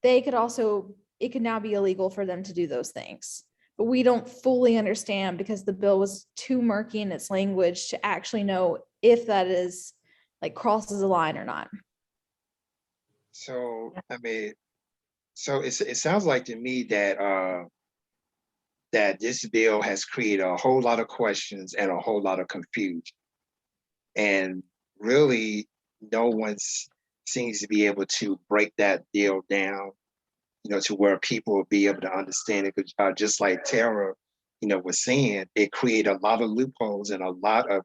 it could now be illegal for them to do those things. But we don't fully understand because the bill was too murky in its language to actually know if that is like crosses the line or not. So, so it sounds like to me that that this bill has created a whole lot of questions and a whole lot of confusion. And really, no one seems to be able to break that deal down to where people will be able to understand it. 'Cause, just like Tara, was saying, it created a lot of loopholes and a lot of,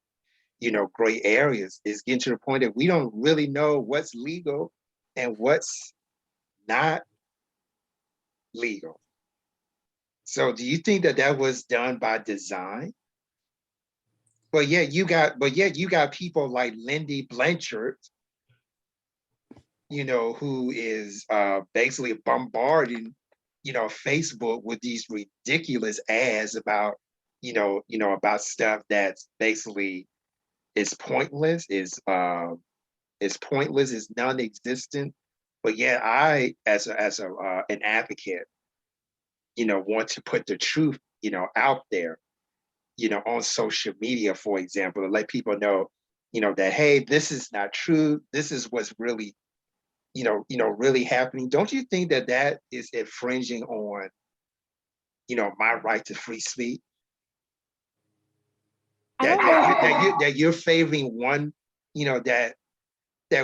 gray areas. It's getting to the point that we don't really know what's legal and what's not legal. So do you think that that was done by design? But yet you got people like Lindy Blanchard, who is basically bombarding, Facebook with these ridiculous ads about, about stuff that's basically is pointless, is pointless, is non-existent. But yet I, as an advocate, want to put the truth, out there, on social media, for example, to let people know, that, hey, this is not true. This is what's really, really happening. Don't you think that that is infringing on, my right to free speech? That you're favoring one, that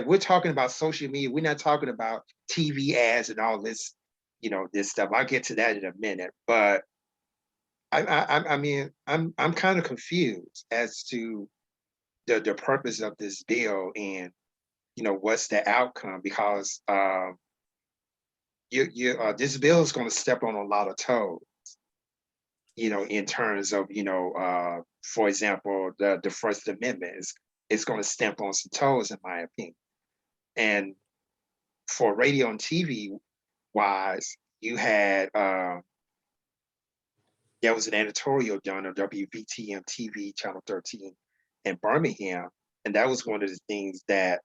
we're talking about social media. We're not talking about TV ads and all this, this stuff. I'll get to that in a minute. But I mean, I'm kind of confused as to the purpose of this bill and, what's the outcome, because this bill is going to step on a lot of toes, in terms of, for example, the First Amendment is going to step on some toes, in my opinion. And for radio and TV wise, you had there was an editorial done on WVTM TV Channel 13 in Birmingham, and that was one of the things that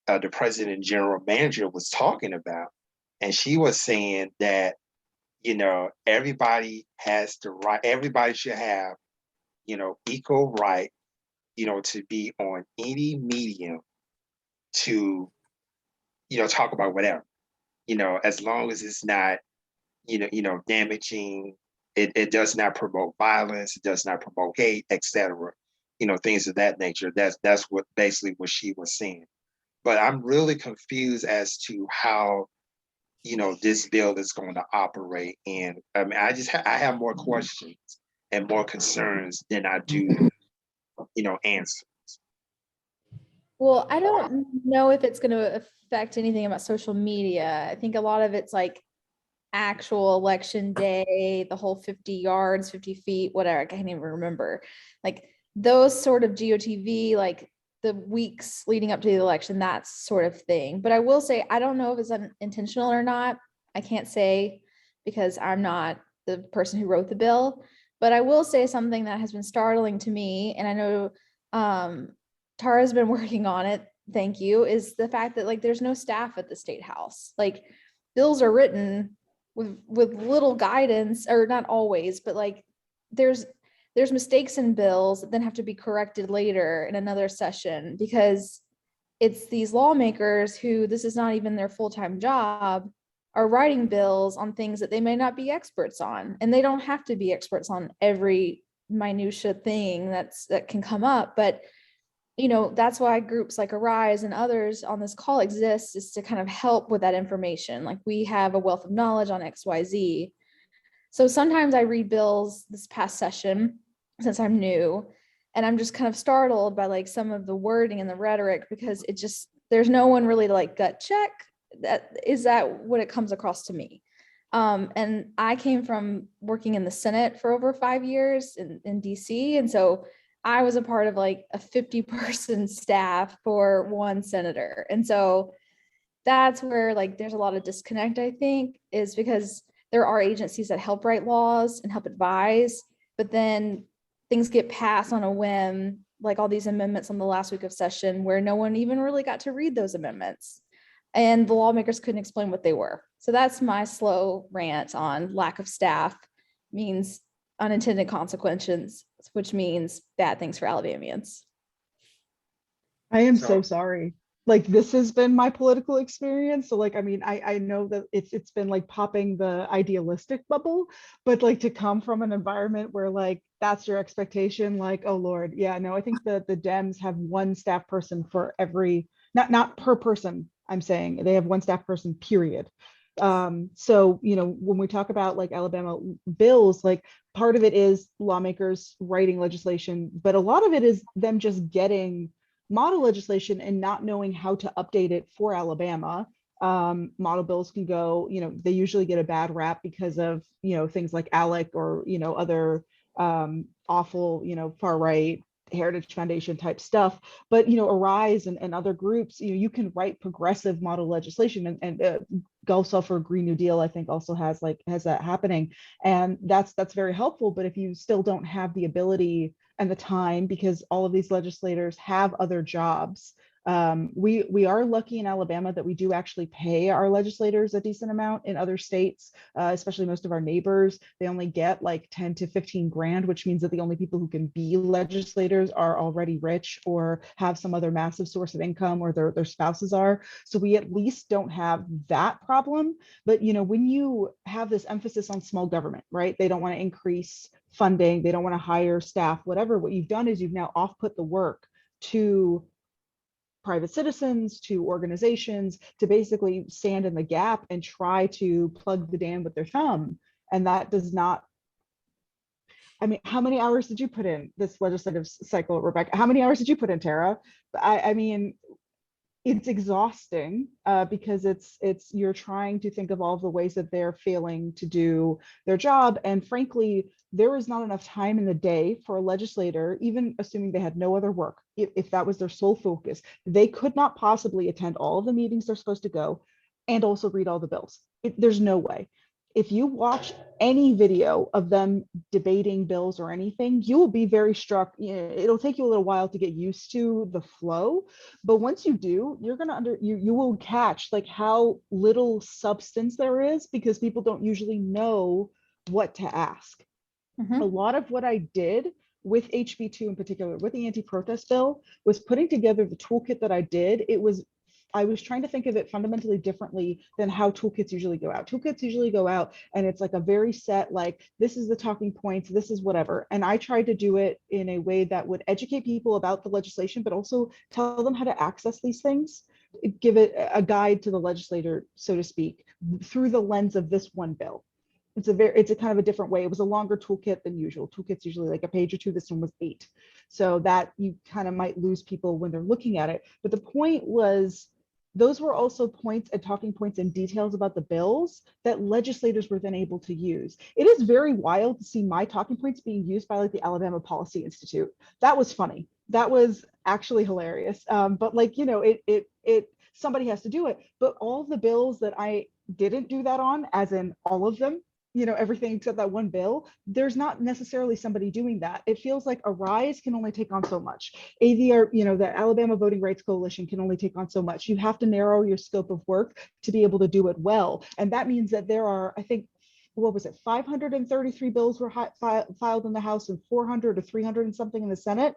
the president and general manager was talking about. And she was saying that, everybody has the right, everybody should have, equal right, to be on any medium to, talk about whatever, as long as it's not, damaging, it does not promote violence, it does not promote hate, etc. Things of that nature. That's what basically what she was saying. But I'm really confused as to how, this bill is going to operate. And I mean, I have more questions and more concerns than I do, answers. Well, I don't know if it's going to affect anything about social media. I think a lot of it's like actual election day, the whole 50 yards, 50 feet, whatever. I can't even remember. Like those sort of GOTV, like the weeks leading up to the election, that sort of thing. But I will say, I don't know if it's intentional or not. I can't say because I'm not the person who wrote the bill. But I will say something that has been startling to me, and I know Tara's been working on it, thank you, is the fact that like there's no staff at the State House. Like bills are written with little guidance, or not always, but like there's mistakes in bills that then have to be corrected later in another session, because it's these lawmakers who, this is not even their full-time job, are writing bills on things that they may not be experts on. And they don't have to be experts on every minutia thing that can come up. But that's why groups like Arise and others on this call exist, is to kind of help with that information. Like we have a wealth of knowledge on XYZ. So sometimes I read bills this past session, since I'm new, and I'm just kind of startled by like some of the wording and the rhetoric, because it just, there's no one really to like gut check. Is that what it comes across to me? And I came from working in the Senate for over 5 years in DC. And so I was a part of like a 50-person staff for one senator. And so that's where like there's a lot of disconnect, I think, is because there are agencies that help write laws and help advise, but then things get passed on a whim, like all these amendments on the last week of session where no one even really got to read those amendments. And the lawmakers couldn't explain what they were. So that's my slow rant on lack of staff means unintended consequences, which means bad things for Alabamians. I am so sorry. Like this has been my political experience. So like, I mean, I know that it's been like popping the idealistic bubble, but like to come from an environment where like, that's your expectation, like, oh Lord, yeah, no, I think that the Dems have one staff person for every, not per person, I'm saying they have one staff person, period. So, when we talk about like Alabama bills, like part of it is lawmakers writing legislation, but a lot of it is them just getting model legislation and not knowing how to update it for Alabama. Model bills can go, they usually get a bad rap because of, things like ALEC or, other awful, far right Heritage Foundation type stuff. But, Arise and other groups, you can write progressive model legislation, and Gulf Sulphur Green New Deal, I think, also has that happening. And that's very helpful. But if you still don't have the ability and the time, because all of these legislators have other jobs, we are lucky in Alabama that we do actually pay our legislators a decent amount. In other states, especially most of our neighbors, they only get like 10 to 15 grand, which means that the only people who can be legislators are already rich or have some other massive source of income, or their spouses are. So we at least don't have that problem. But when you have this emphasis on small government, right? They don't want to increase funding, they don't want to hire staff, whatever. What you've done is you've now off-put the work to private citizens, to organizations, to basically stand in the gap and try to plug the dam with their thumb. And that does not, I mean, how many hours did you put in this legislative cycle, Rebecca? How many hours did you put in, Tara? I mean, it's exhausting because you're trying to think of all the ways that they're failing to do their job. And frankly, there is not enough time in the day for a legislator, even assuming they had no other work, if that was their sole focus, they could not possibly attend all of the meetings they're supposed to go and also read all the bills. There's no way. If you watch any video of them debating bills or anything, you will be very struck. It'll take you a little while to get used to the flow, but once you do, you're gonna you will catch like how little substance there is, because people don't usually know what to ask. A lot of what I did with HB2 in particular, with the anti-protest bill, was putting together the toolkit that I did. I was trying to think of it fundamentally differently than how toolkits usually go out. Toolkits usually go out and it's like a very set, like, this is the talking points, this is whatever. And I tried to do it in a way that would educate people about the legislation, but also tell them how to access these things, give it a guide to the legislator, so to speak, through the lens of this one bill. It's a kind of a different way. It was a longer toolkit than usual. Toolkit's usually like a page or two. This one was 8. So that you kind of might lose people when they're looking at it. But the point was, those were also points and talking points and details about the bills that legislators were then able to use. It is very wild to see my talking points being used by like the Alabama Policy Institute. That was funny. That was actually hilarious. But like, somebody has to do it. But all the bills that I didn't do that on, as in all of them, everything except that one bill, there's not necessarily somebody doing that. It feels like Arise can only take on so much. AVR, the Alabama Voting Rights Coalition can only take on so much. You have to narrow your scope of work to be able to do it well. And that means that there are, I think, 533 bills were filed in the House and 400 or 300 and something in the Senate.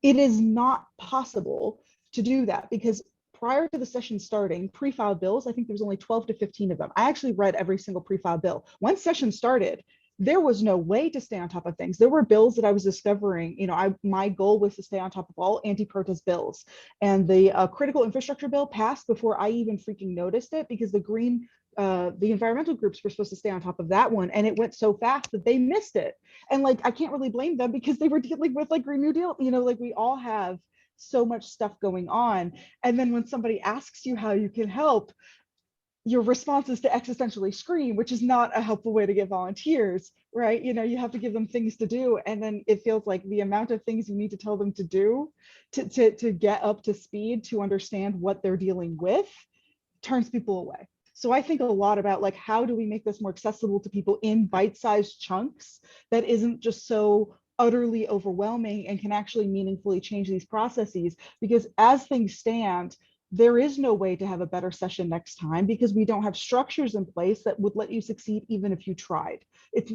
It is not possible to do that because prior to the session starting, pre-filed bills, I think there was only 12 to 15 of them. I actually read every single pre-filed bill. Once session started, there was no way to stay on top of things. There were bills that I was discovering, my goal was to stay on top of all anti-protest bills. And the critical infrastructure bill passed before I even freaking noticed it, because the environmental groups were supposed to stay on top of that one. And it went so fast that they missed it. And like, I can't really blame them because they were dealing with like Green New Deal, like we all have so much stuff going on. And then when somebody asks you how you can help, your response is to existentially scream, which is not a helpful way to get volunteers, right? You have to give them things to do. And then it feels like the amount of things you need to tell them to do to get up to speed, to understand what they're dealing with, turns people away. So I think a lot about like, how do we make this more accessible to people in bite-sized chunks that isn't just so utterly overwhelming and can actually meaningfully change these processes? Because as things stand, there is no way to have a better session next time because we don't have structures in place that would let you succeed even if you tried.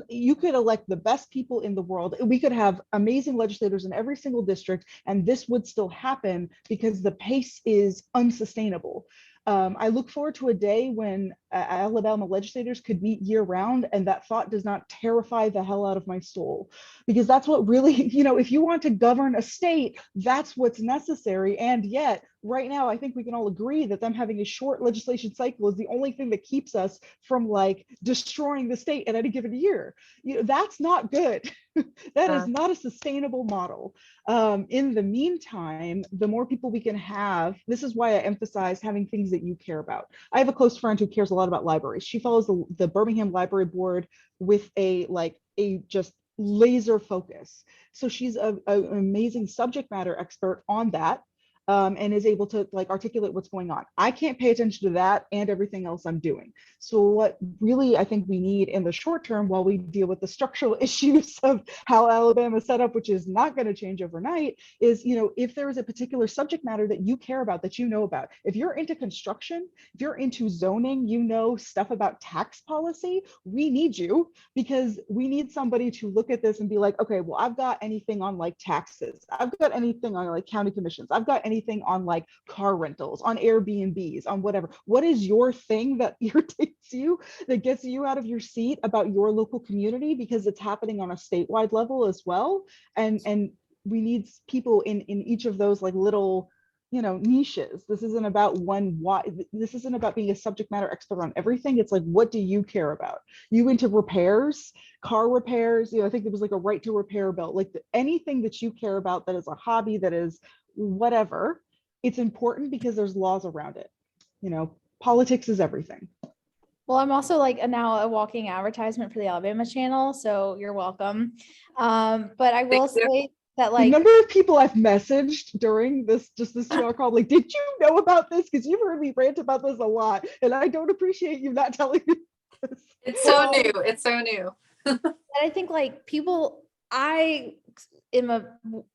You could elect the best people in the world. We could have amazing legislators in every single district, and this would still happen because the pace is unsustainable. I look forward to a day when Alabama legislators could meet year round, and that thought does not terrify the hell out of my soul, because that's what really, if you want to govern a state, that's what's necessary. And yet right now, I think we can all agree that them having a short legislation cycle is the only thing that keeps us from like destroying the state at any given year. That's not good. That is not a sustainable model. In the meantime, the more people we can have, this is why I emphasize having things that you care about. I have a close friend who cares a lot about libraries. She follows the Birmingham Library Board with a just laser focus. So she's an amazing subject matter expert on that. And is able to like articulate what's going on. I can't pay attention to that and everything else I'm doing. So what really I think we need in the short term, while we deal with the structural issues of how Alabama's set up, which is not going to change overnight, is, if there is a particular subject matter that you care about, that about, if you're into construction, if you're into zoning, stuff about tax policy, we need you, because we need somebody to look at this and be like, okay, well, I've got anything on like taxes, I've got anything on like county commissions, I've got anything on like car rentals, on Airbnbs, on whatever. What is your thing that irritates you, that gets you out of your seat about your local community, because it's happening on a statewide level as well? And we need people in each of those like little niches. This isn't about this isn't about being a subject matter expert on everything. It's like, what do you care about? You into repairs, car repairs? I think there was like a right to repair bill, like anything that you care about that is a hobby, that is whatever. It's important because there's laws around it. Politics is everything. Well, I'm also like now a walking advertisement for the Alabama channel, so you're welcome. But I will say that like the number of people I've messaged during this 2-hour call, like, did you know about this? Because you've heard me rant about this a lot, and I don't appreciate you not telling me this. It's so new. It's so new. And I think like I am a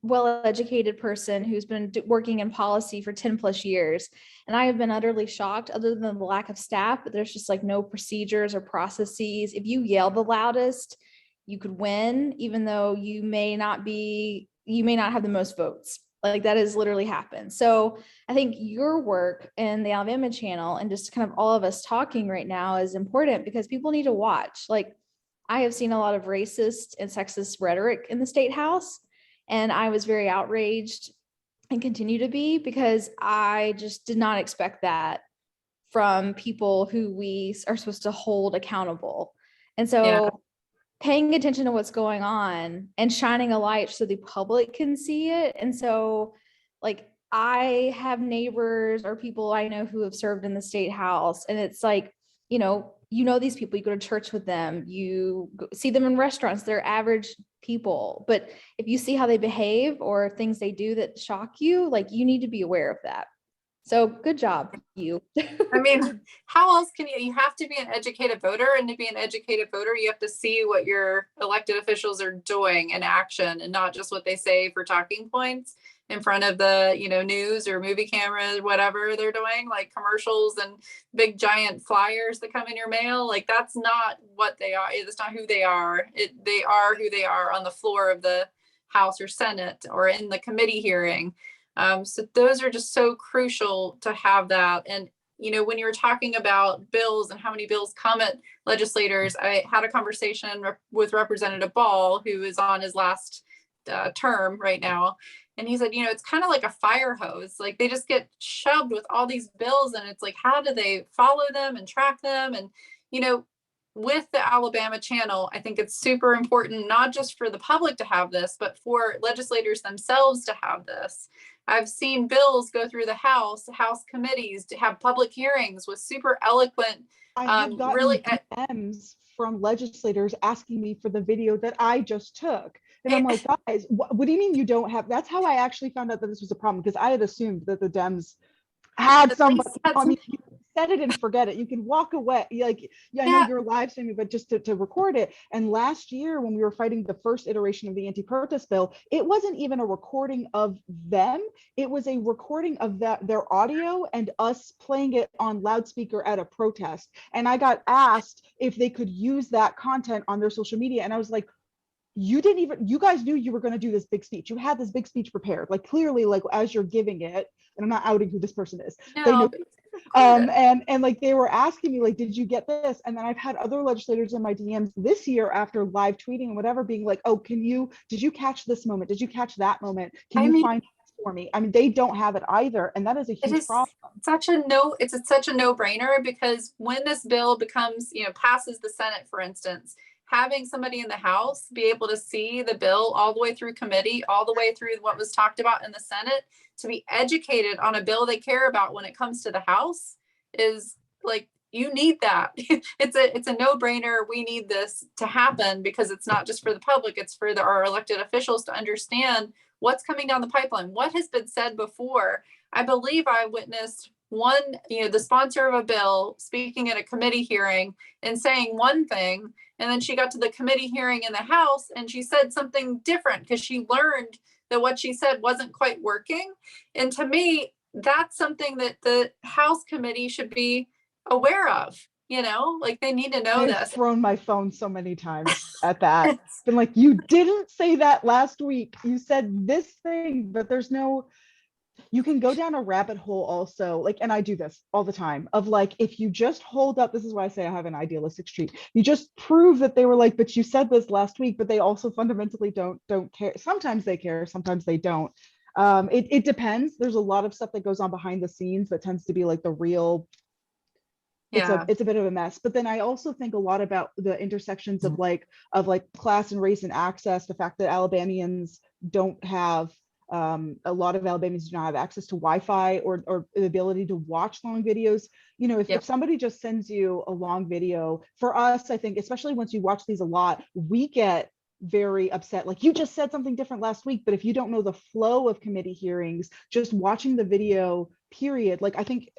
well-educated person who's been working in policy for 10 plus years. And I have been utterly shocked, other than the lack of staff, but there's just like no procedures or processes. If you yell the loudest, you could win, even though you may not have the most votes. Like that has literally happened. So I think your work and the Alabama channel and just kind of all of us talking right now is important, because people need to watch. Like I have seen a lot of racist and sexist rhetoric in the state house, and I was very outraged and continue to be, because I just did not expect that from people who we are supposed to hold accountable. And so paying attention to what's going on and shining a light so the public can see it. And so like I have neighbors or people I know who have served in the state house, and it's like, these people, you go to church with them, you see them in restaurants, they're average people. But if you see how they behave or things they do that shock you, like you need to be aware of that. So good job, you. I mean, how else can you have to be an educated voter, and to be an educated voter, you have to see what your elected officials are doing in action, and not just what they say for talking points in front of the, news or movie cameras, whatever they're doing, like commercials and big giant flyers that come in your mail. Like that's not what they are. It's not who they are. They are who they are on the floor of the House or Senate or in the committee hearing. So those are just so crucial to have that. And, when you were talking about bills and how many bills come at legislators, I had a conversation with Representative Ball, who is on his last term right now. And he said, it's kind of like a fire hose. Like they just get shoved with all these bills, and it's like, how do they follow them and track them? And, with the Alabama channel, I think it's super important, not just for the public to have this, but for legislators themselves to have this. I've seen bills go through the House committees to have public hearings with super eloquent, I have gotten DMs from legislators asking me for the video that I just took. And I'm like, guys, what do you mean you don't have? That's how I actually found out that this was a problem, because I had assumed that the Dems had somebody. I mean, you set it and forget it. You can walk away. Like, I know you're live streaming, but just to record it. And last year, when we were fighting the first iteration of the anti-protest bill, it wasn't even a recording of them. It was a recording of their audio and us playing it on loudspeaker at a protest. And I got asked if they could use that content on their social media. And I was like, you guys knew you were going to do this big speech. You had this big speech prepared, like clearly, like as you're giving it, and I'm not outing who this person is. No, They know. And like they were asking me like, did you get this? And then I've had other legislators in my DMs this year after live tweeting and whatever being like, oh, did you catch this moment? Did you catch that moment? Can you find this for me? I mean, they don't have it either. And that is a huge problem. It's such a no-brainer, because when this bill becomes, passes the Senate, for instance, having somebody in the House be able to see the bill all the way through committee, all the way through what was talked about in the Senate, to be educated on a bill they care about when it comes to the House is like, you need that. It's a no-brainer. We need this to happen, because it's not just for the public, it's for our elected officials to understand what's coming down the pipeline, what has been said before. I believe I witnessed the sponsor of a bill speaking at a committee hearing and saying one thing, and then she got to the committee hearing in the House and she said something different because she learned that what she said wasn't quite working. And to me, that's something that the House committee should be aware of. Like they need to know I've this. thrown my phone so many times at that. Been like, you didn't say that last week. You said this thing, but you can go down a rabbit hole also, like, and I do this all the time, of like, if you just hold up, this is why I say I have an idealistic streak. You just prove that they were like, but you said this last week, but they also fundamentally don't care. Sometimes they care, sometimes they don't. It depends. There's a lot of stuff that goes on behind the scenes that tends to be like the real, it's a bit of a mess. But then I also think a lot about the intersections of like class and race and access, the fact that Alabamians don't have a lot of Alabamians do not have access to Wi-Fi or the ability to watch long videos. If somebody just sends you a long video, for us, I think, especially once you watch these a lot, we get very upset. Like, you just said something different last week, but if you don't know the flow of committee hearings, just watching the video, period, like, I think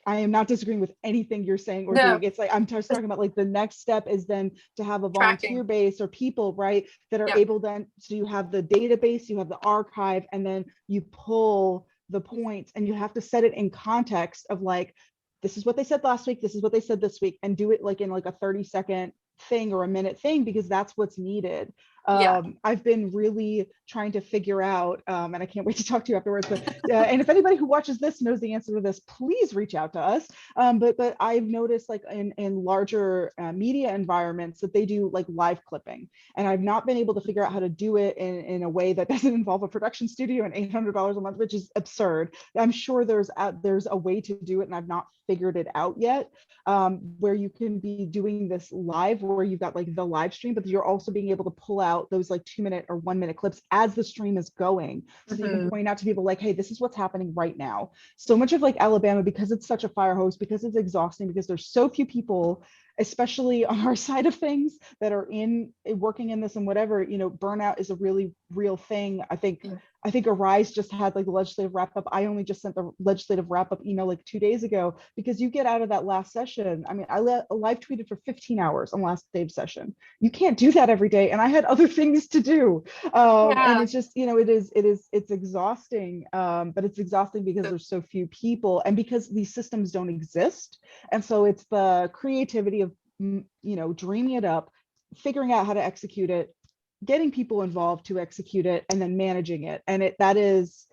I am not disagreeing with anything you're saying or doing. It's like, I'm just talking about like the next step is then to have a volunteer base or people, right, that are able then, so you have the database, you have the archive, and then you pull the points and you have to set it in context of like, this is what they said last week, this is what they said this week, and do it like in like a 30-second thing or a minute thing, because that's what's needed. I've been really trying to figure out, and I can't wait to talk to you afterwards, but and if anybody who watches this knows the answer to this, please reach out to us. But I've noticed like in larger media environments that they do like live clipping, and I've not been able to figure out how to do it in a way that doesn't involve a production studio and $800 a month, which is absurd. I'm sure there's a way to do it, and I've not figured it out yet, where you can be doing this live, where you've got like the live stream, but you're also being able to pull out those like 2-minute or 1-minute clips as the stream is going, so that you can point out to people like, hey, this is what's happening right now. So much of like Alabama, because it's such a fire hose, because it's exhausting, because there's so few people, especially on our side of things, that are working in this and whatever, burnout is a really real thing. I think Arise just had like the legislative wrap up. I only just sent the legislative wrap up email like 2 days ago, because you get out of that last session. I mean, I live tweeted for 15 hours on last day of session. You can't do that every day, and I had other things to do. And it's just, it's exhausting, but it's exhausting because there's so few people, and because these systems don't exist. And so it's the creativity of, dreaming it up, figuring out how to execute it, getting people involved to execute it, and then managing it. And that is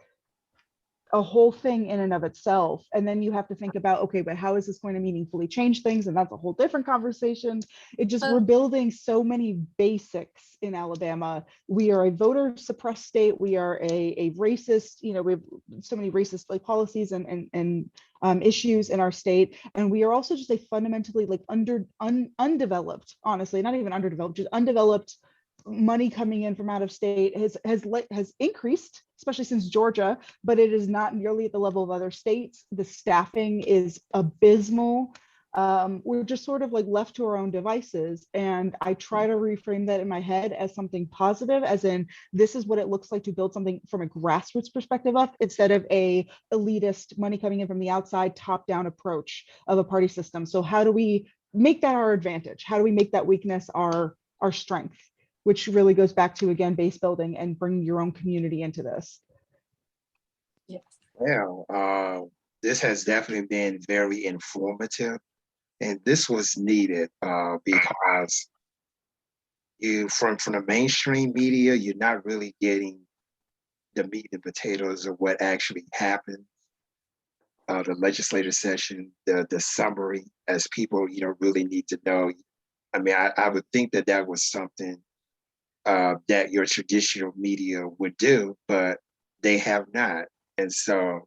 a whole thing in and of itself. And then you have to think about, okay, but how is this going to meaningfully change things? And that's a whole different conversation. We're building so many basics in Alabama. We are a voter suppressed state. We are a racist, we have so many racist like policies and issues in our state. And we are also just a fundamentally like undeveloped, honestly, not even underdeveloped, just undeveloped. Money coming in from out of state has increased, especially since Georgia, but it is not nearly at the level of other states. The staffing is abysmal. We're just sort of like left to our own devices. And I try to reframe that in my head as something positive, as in, this is what it looks like to build something from a grassroots perspective up, instead of a elitist money coming in from the outside, top-down approach of a party system. So how do we make that our advantage? How do we make that weakness our strength? Which really goes back to, again, base building and bringing your own community into this. Yes. Well, this has definitely been very informative, and this was needed because from the mainstream media, you're not really getting the meat and potatoes of what actually happened. the legislative session, the summary, as people, really need to know. I mean, I would think that that was something that your traditional media would do, but they have not. And so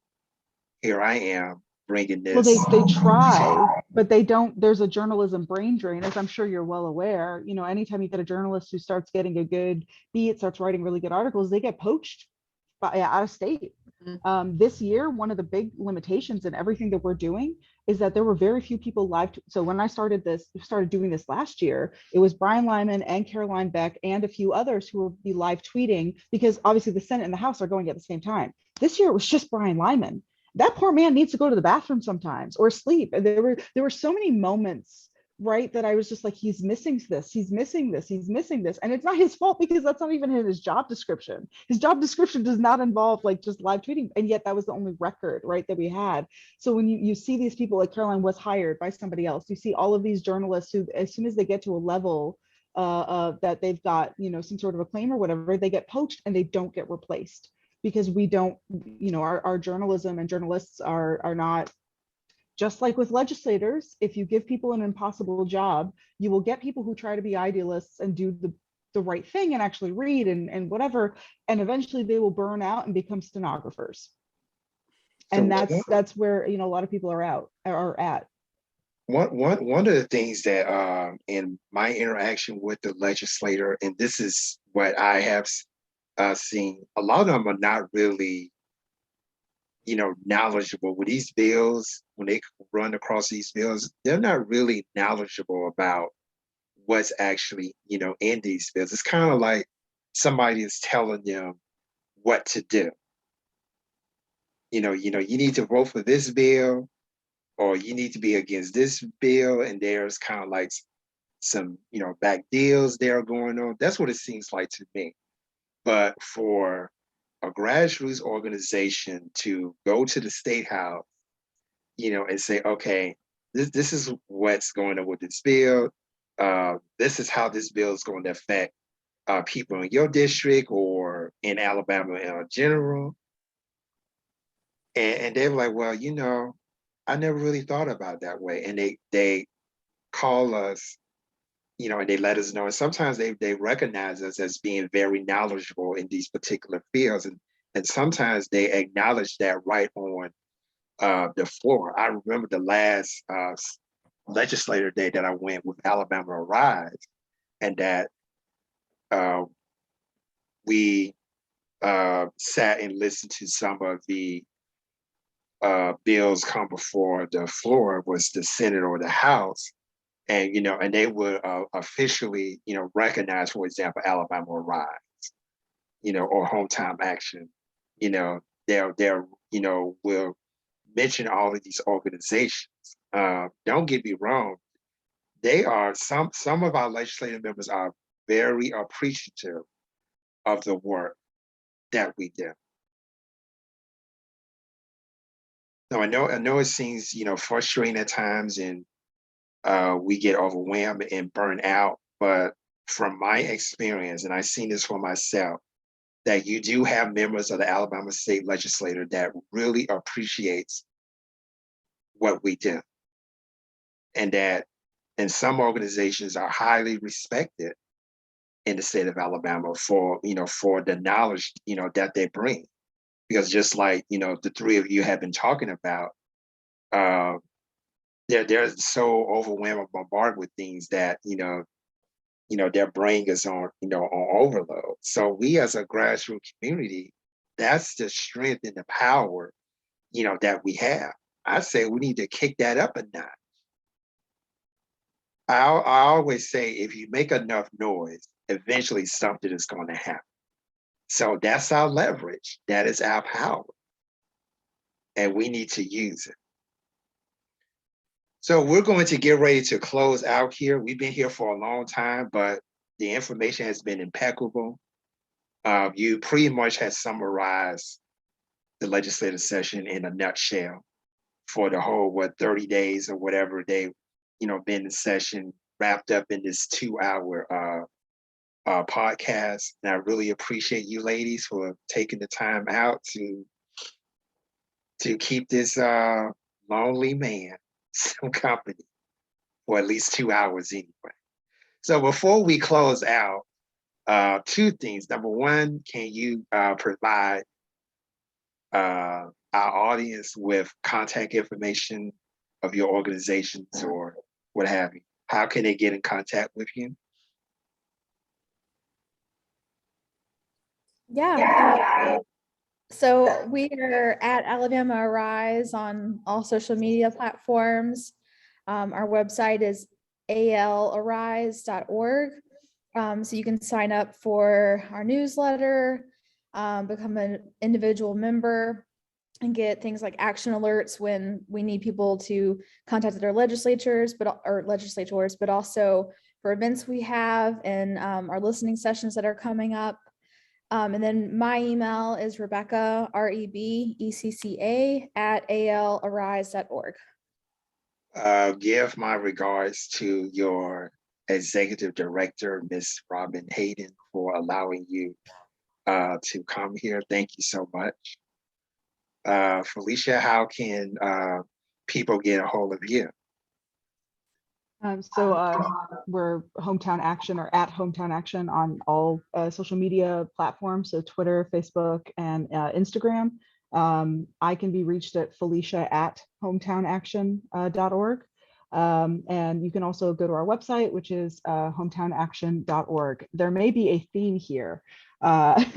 here I am bringing Well, this. they try, but they don't. There's a journalism brain drain, as I'm sure you're well aware. Anytime you get a journalist who starts getting a good beat, starts writing really good articles, they get poached out of state. This year, one of the big limitations in everything that we're doing is that there were very few people live. So when I started doing this last year, it was Brian Lyman and Caroline Beck and a few others who will be live tweeting, because obviously the Senate and the House are going at the same time. This year it was just Brian Lyman. That poor man needs to go to the bathroom sometimes or sleep. And there were so many moments, right, that I was just like, he's missing this, he's missing this, he's missing this. And it's not his fault, because that's not even in his job description. His job description does not involve like just live tweeting. And yet that was the only record, right, that we had. So when you see these people, like Caroline was hired by somebody else, you see all of these journalists who, as soon as they get to a level that they've got, some sort of a claim or whatever, they get poached and they don't get replaced, because we don't, our journalism and journalists are not, just like with legislators. If you give people an impossible job, you will get people who try to be idealists and do the right thing and actually read and whatever, and eventually they will burn out and become stenographers. And that's where a lot of people are at. One of the things that in my interaction with the legislator, and this is what I have seen, a lot of them are not really knowledgeable with these bills. When they run across these bills, they're not really knowledgeable about what's actually in these bills. It's kind of like somebody is telling them what to do. You need to vote for this bill, or you need to be against this bill, and there's kind of like some back deals that are going on. That's what it seems like to me. But for a grassroots organization to go to the state house, and say, okay, this is what's going on with this bill. This is how this bill is going to affect people in your district or in Alabama in general. And they're like, well, I never really thought about it that way. And they call us, and they let us know. And sometimes they recognize us as being very knowledgeable in these particular fields. And sometimes they acknowledge that right on the floor. I remember the last legislator day that I went with Alabama Rise, and that we sat and listened to some of the bills come before the floor, was the Senate or the House. And, and they would officially, recognize, for example, Alabama Rise, or Hometown Action. They're will mention all of these organizations. Don't get me wrong. They are, some of our legislative members are very appreciative of the work that we do. So I know it seems, frustrating at times, and we get overwhelmed and burned out. But from my experience, and I've seen this for myself, that you do have members of the Alabama State Legislature that really appreciates what we do. And that, and some organizations are highly respected in the state of Alabama for, for the knowledge, that they bring. Because just like, the three of you have been talking about, they're so overwhelmed and bombarded with things that, their brain is on, on overload. So we as a grassroots community, that's the strength and the power, that we have. I say we need to kick that up a notch. I always say, if you make enough noise, eventually something is going to happen. So that's our leverage. That is our power. And we need to use it. So we're going to get ready to close out here. We've been here for a long time, but the information has been impeccable. You pretty much have summarized the legislative session in a nutshell for the whole, 30 days or whatever they, been in session, wrapped up in this 2-hour podcast. And I really appreciate you ladies for taking the time out to keep this lonely man some company for at least 2 hours anyway. So before we close out, two things. Number one, can you provide our audience with contact information of your organizations or what have you? How can they get in contact with you? Yeah. So we are at Alabama Arise on all social media platforms. Our website is alarise.org. So you can sign up for our newsletter, become an individual member, and get things like action alerts when we need people to contact their legislatures, but also for events we have and our listening sessions that are coming up. And then my email is Rebecca, REBECCA @alarise.org. Give my regards to your executive director, Miss Robin Hayden, for allowing you to come here. Thank you so much. Felicia, how can people get a hold of you? We're Hometown Action or at Hometown Action on all social media platforms, so Twitter, Facebook, and Instagram. I can be reached at felicia@hometownaction.org. And you can also go to our website, which is hometownaction.org. There may be a theme here, but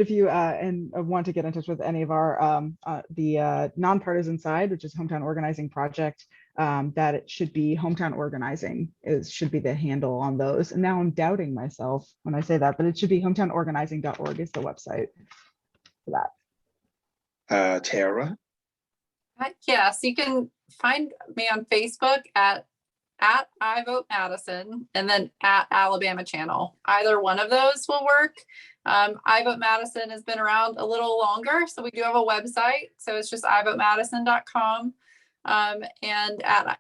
if you want to get in touch with any of our the nonpartisan side, which is Hometown Organizing Project, that it should be Hometown Organizing should be the handle on those. And now I'm doubting myself when I say that, but it should be hometownorganizing.org is the website for that. Tara? Yes, you can find me on Facebook at I Vote Madison and then at Alabama Channel. Either one of those will work. I Vote Madison has been around a little longer, so we do have a website. So it's just ivotemadison.com. And at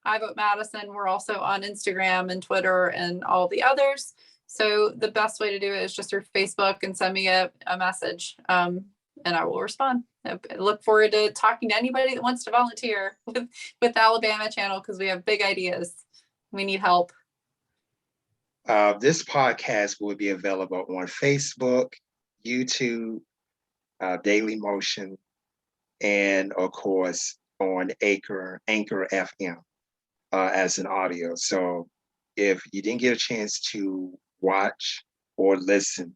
I Vote Madison, we're also on Instagram and Twitter and all the others. So the best way to do it is just through Facebook and send me a message, and I will respond. I look forward to talking to anybody that wants to volunteer with Alabama Channel, because we have big ideas. We need help. This podcast will be available on Facebook, YouTube, Daily Motion, and of course on Anchor FM as an audio. So if you didn't get a chance to watch or listen,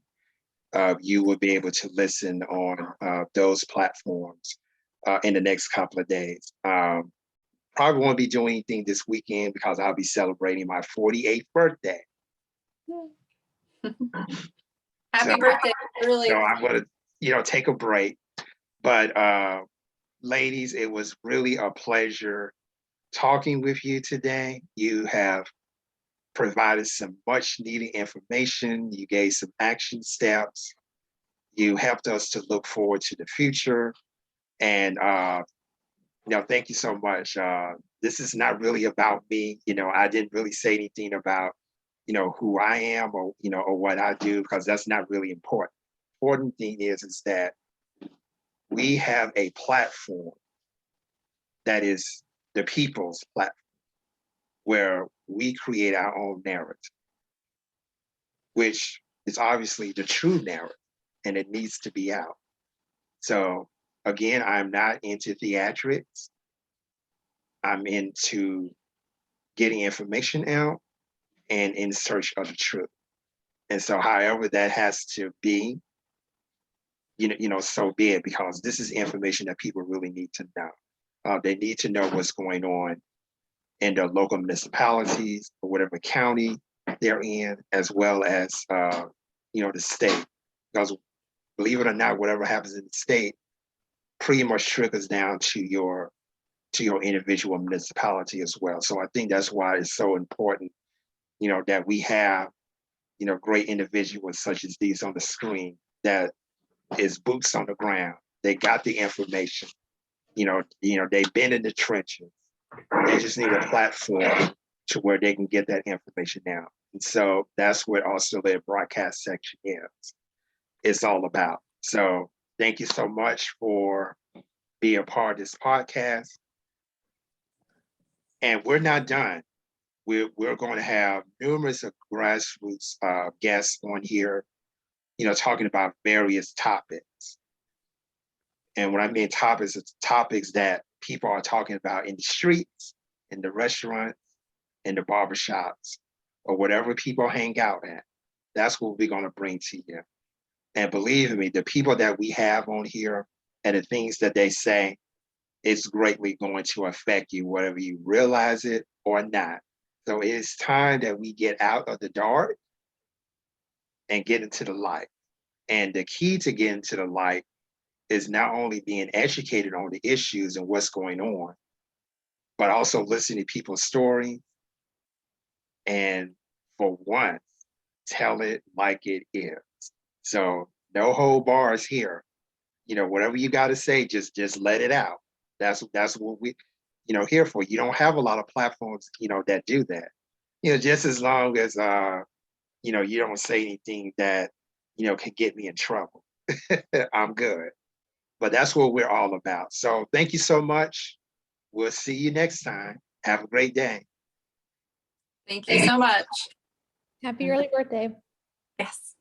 you will be able to listen on those platforms in the next couple of days. Probably won't be doing anything this weekend because I'll be celebrating my 48th birthday. Happy birthday. Really. So I'm going to, take a break. But ladies, it was really a pleasure talking with you today. You have provided some much needed information. You gave some action steps. You helped us to look forward to the future. And, thank you so much. This is not really about me. I didn't really say anything about, who I am or what I do, because that's not really important. Important thing is that we have a platform that is the people's platform, where we create our own narrative, which is obviously the true narrative, and it needs to be out. So again, I'm not into theatrics. I'm into getting information out and in search of the truth. And so however that has to be, so be it, because this is information that people really need to know. They need to know what's going on in their local municipalities or whatever county they're in, as well as the state. Because believe it or not, whatever happens in the state pretty much trickles down to your individual municipality as well. So I think that's why it's so important, that we have, great individuals such as these on the screen that is boots on the ground. They got the information, they've been in the trenches. They just need a platform to where they can get that information out. And so that's what also their broadcast section is. It's all about. So thank you so much for be a part of this podcast. And we're not done. We're going to have numerous grassroots guests on here, talking about various topics. And when I mean topics, it's topics that people are talking about in the streets, in the restaurants, in the barbershops, or whatever people hang out at. That's what we're going to bring to you. And believe me, the people that we have on here and the things that they say, it's greatly going to affect you, whether you realize it or not. So it's time that we get out of the dark and get into the light. And the key to getting to the light is not only being educated on the issues and what's going on, but also listening to people's stories. And for once, tell it like it is. So no hold bars here. Whatever you got to say, just let it out. That's what we, here for. You don't have a lot of platforms, that do that. Just as long as you don't say anything that, can get me in trouble. I'm good. But that's what we're all about. So thank you so much. We'll see you next time. Have a great day. Thank you so much. Happy early birthday. Yes.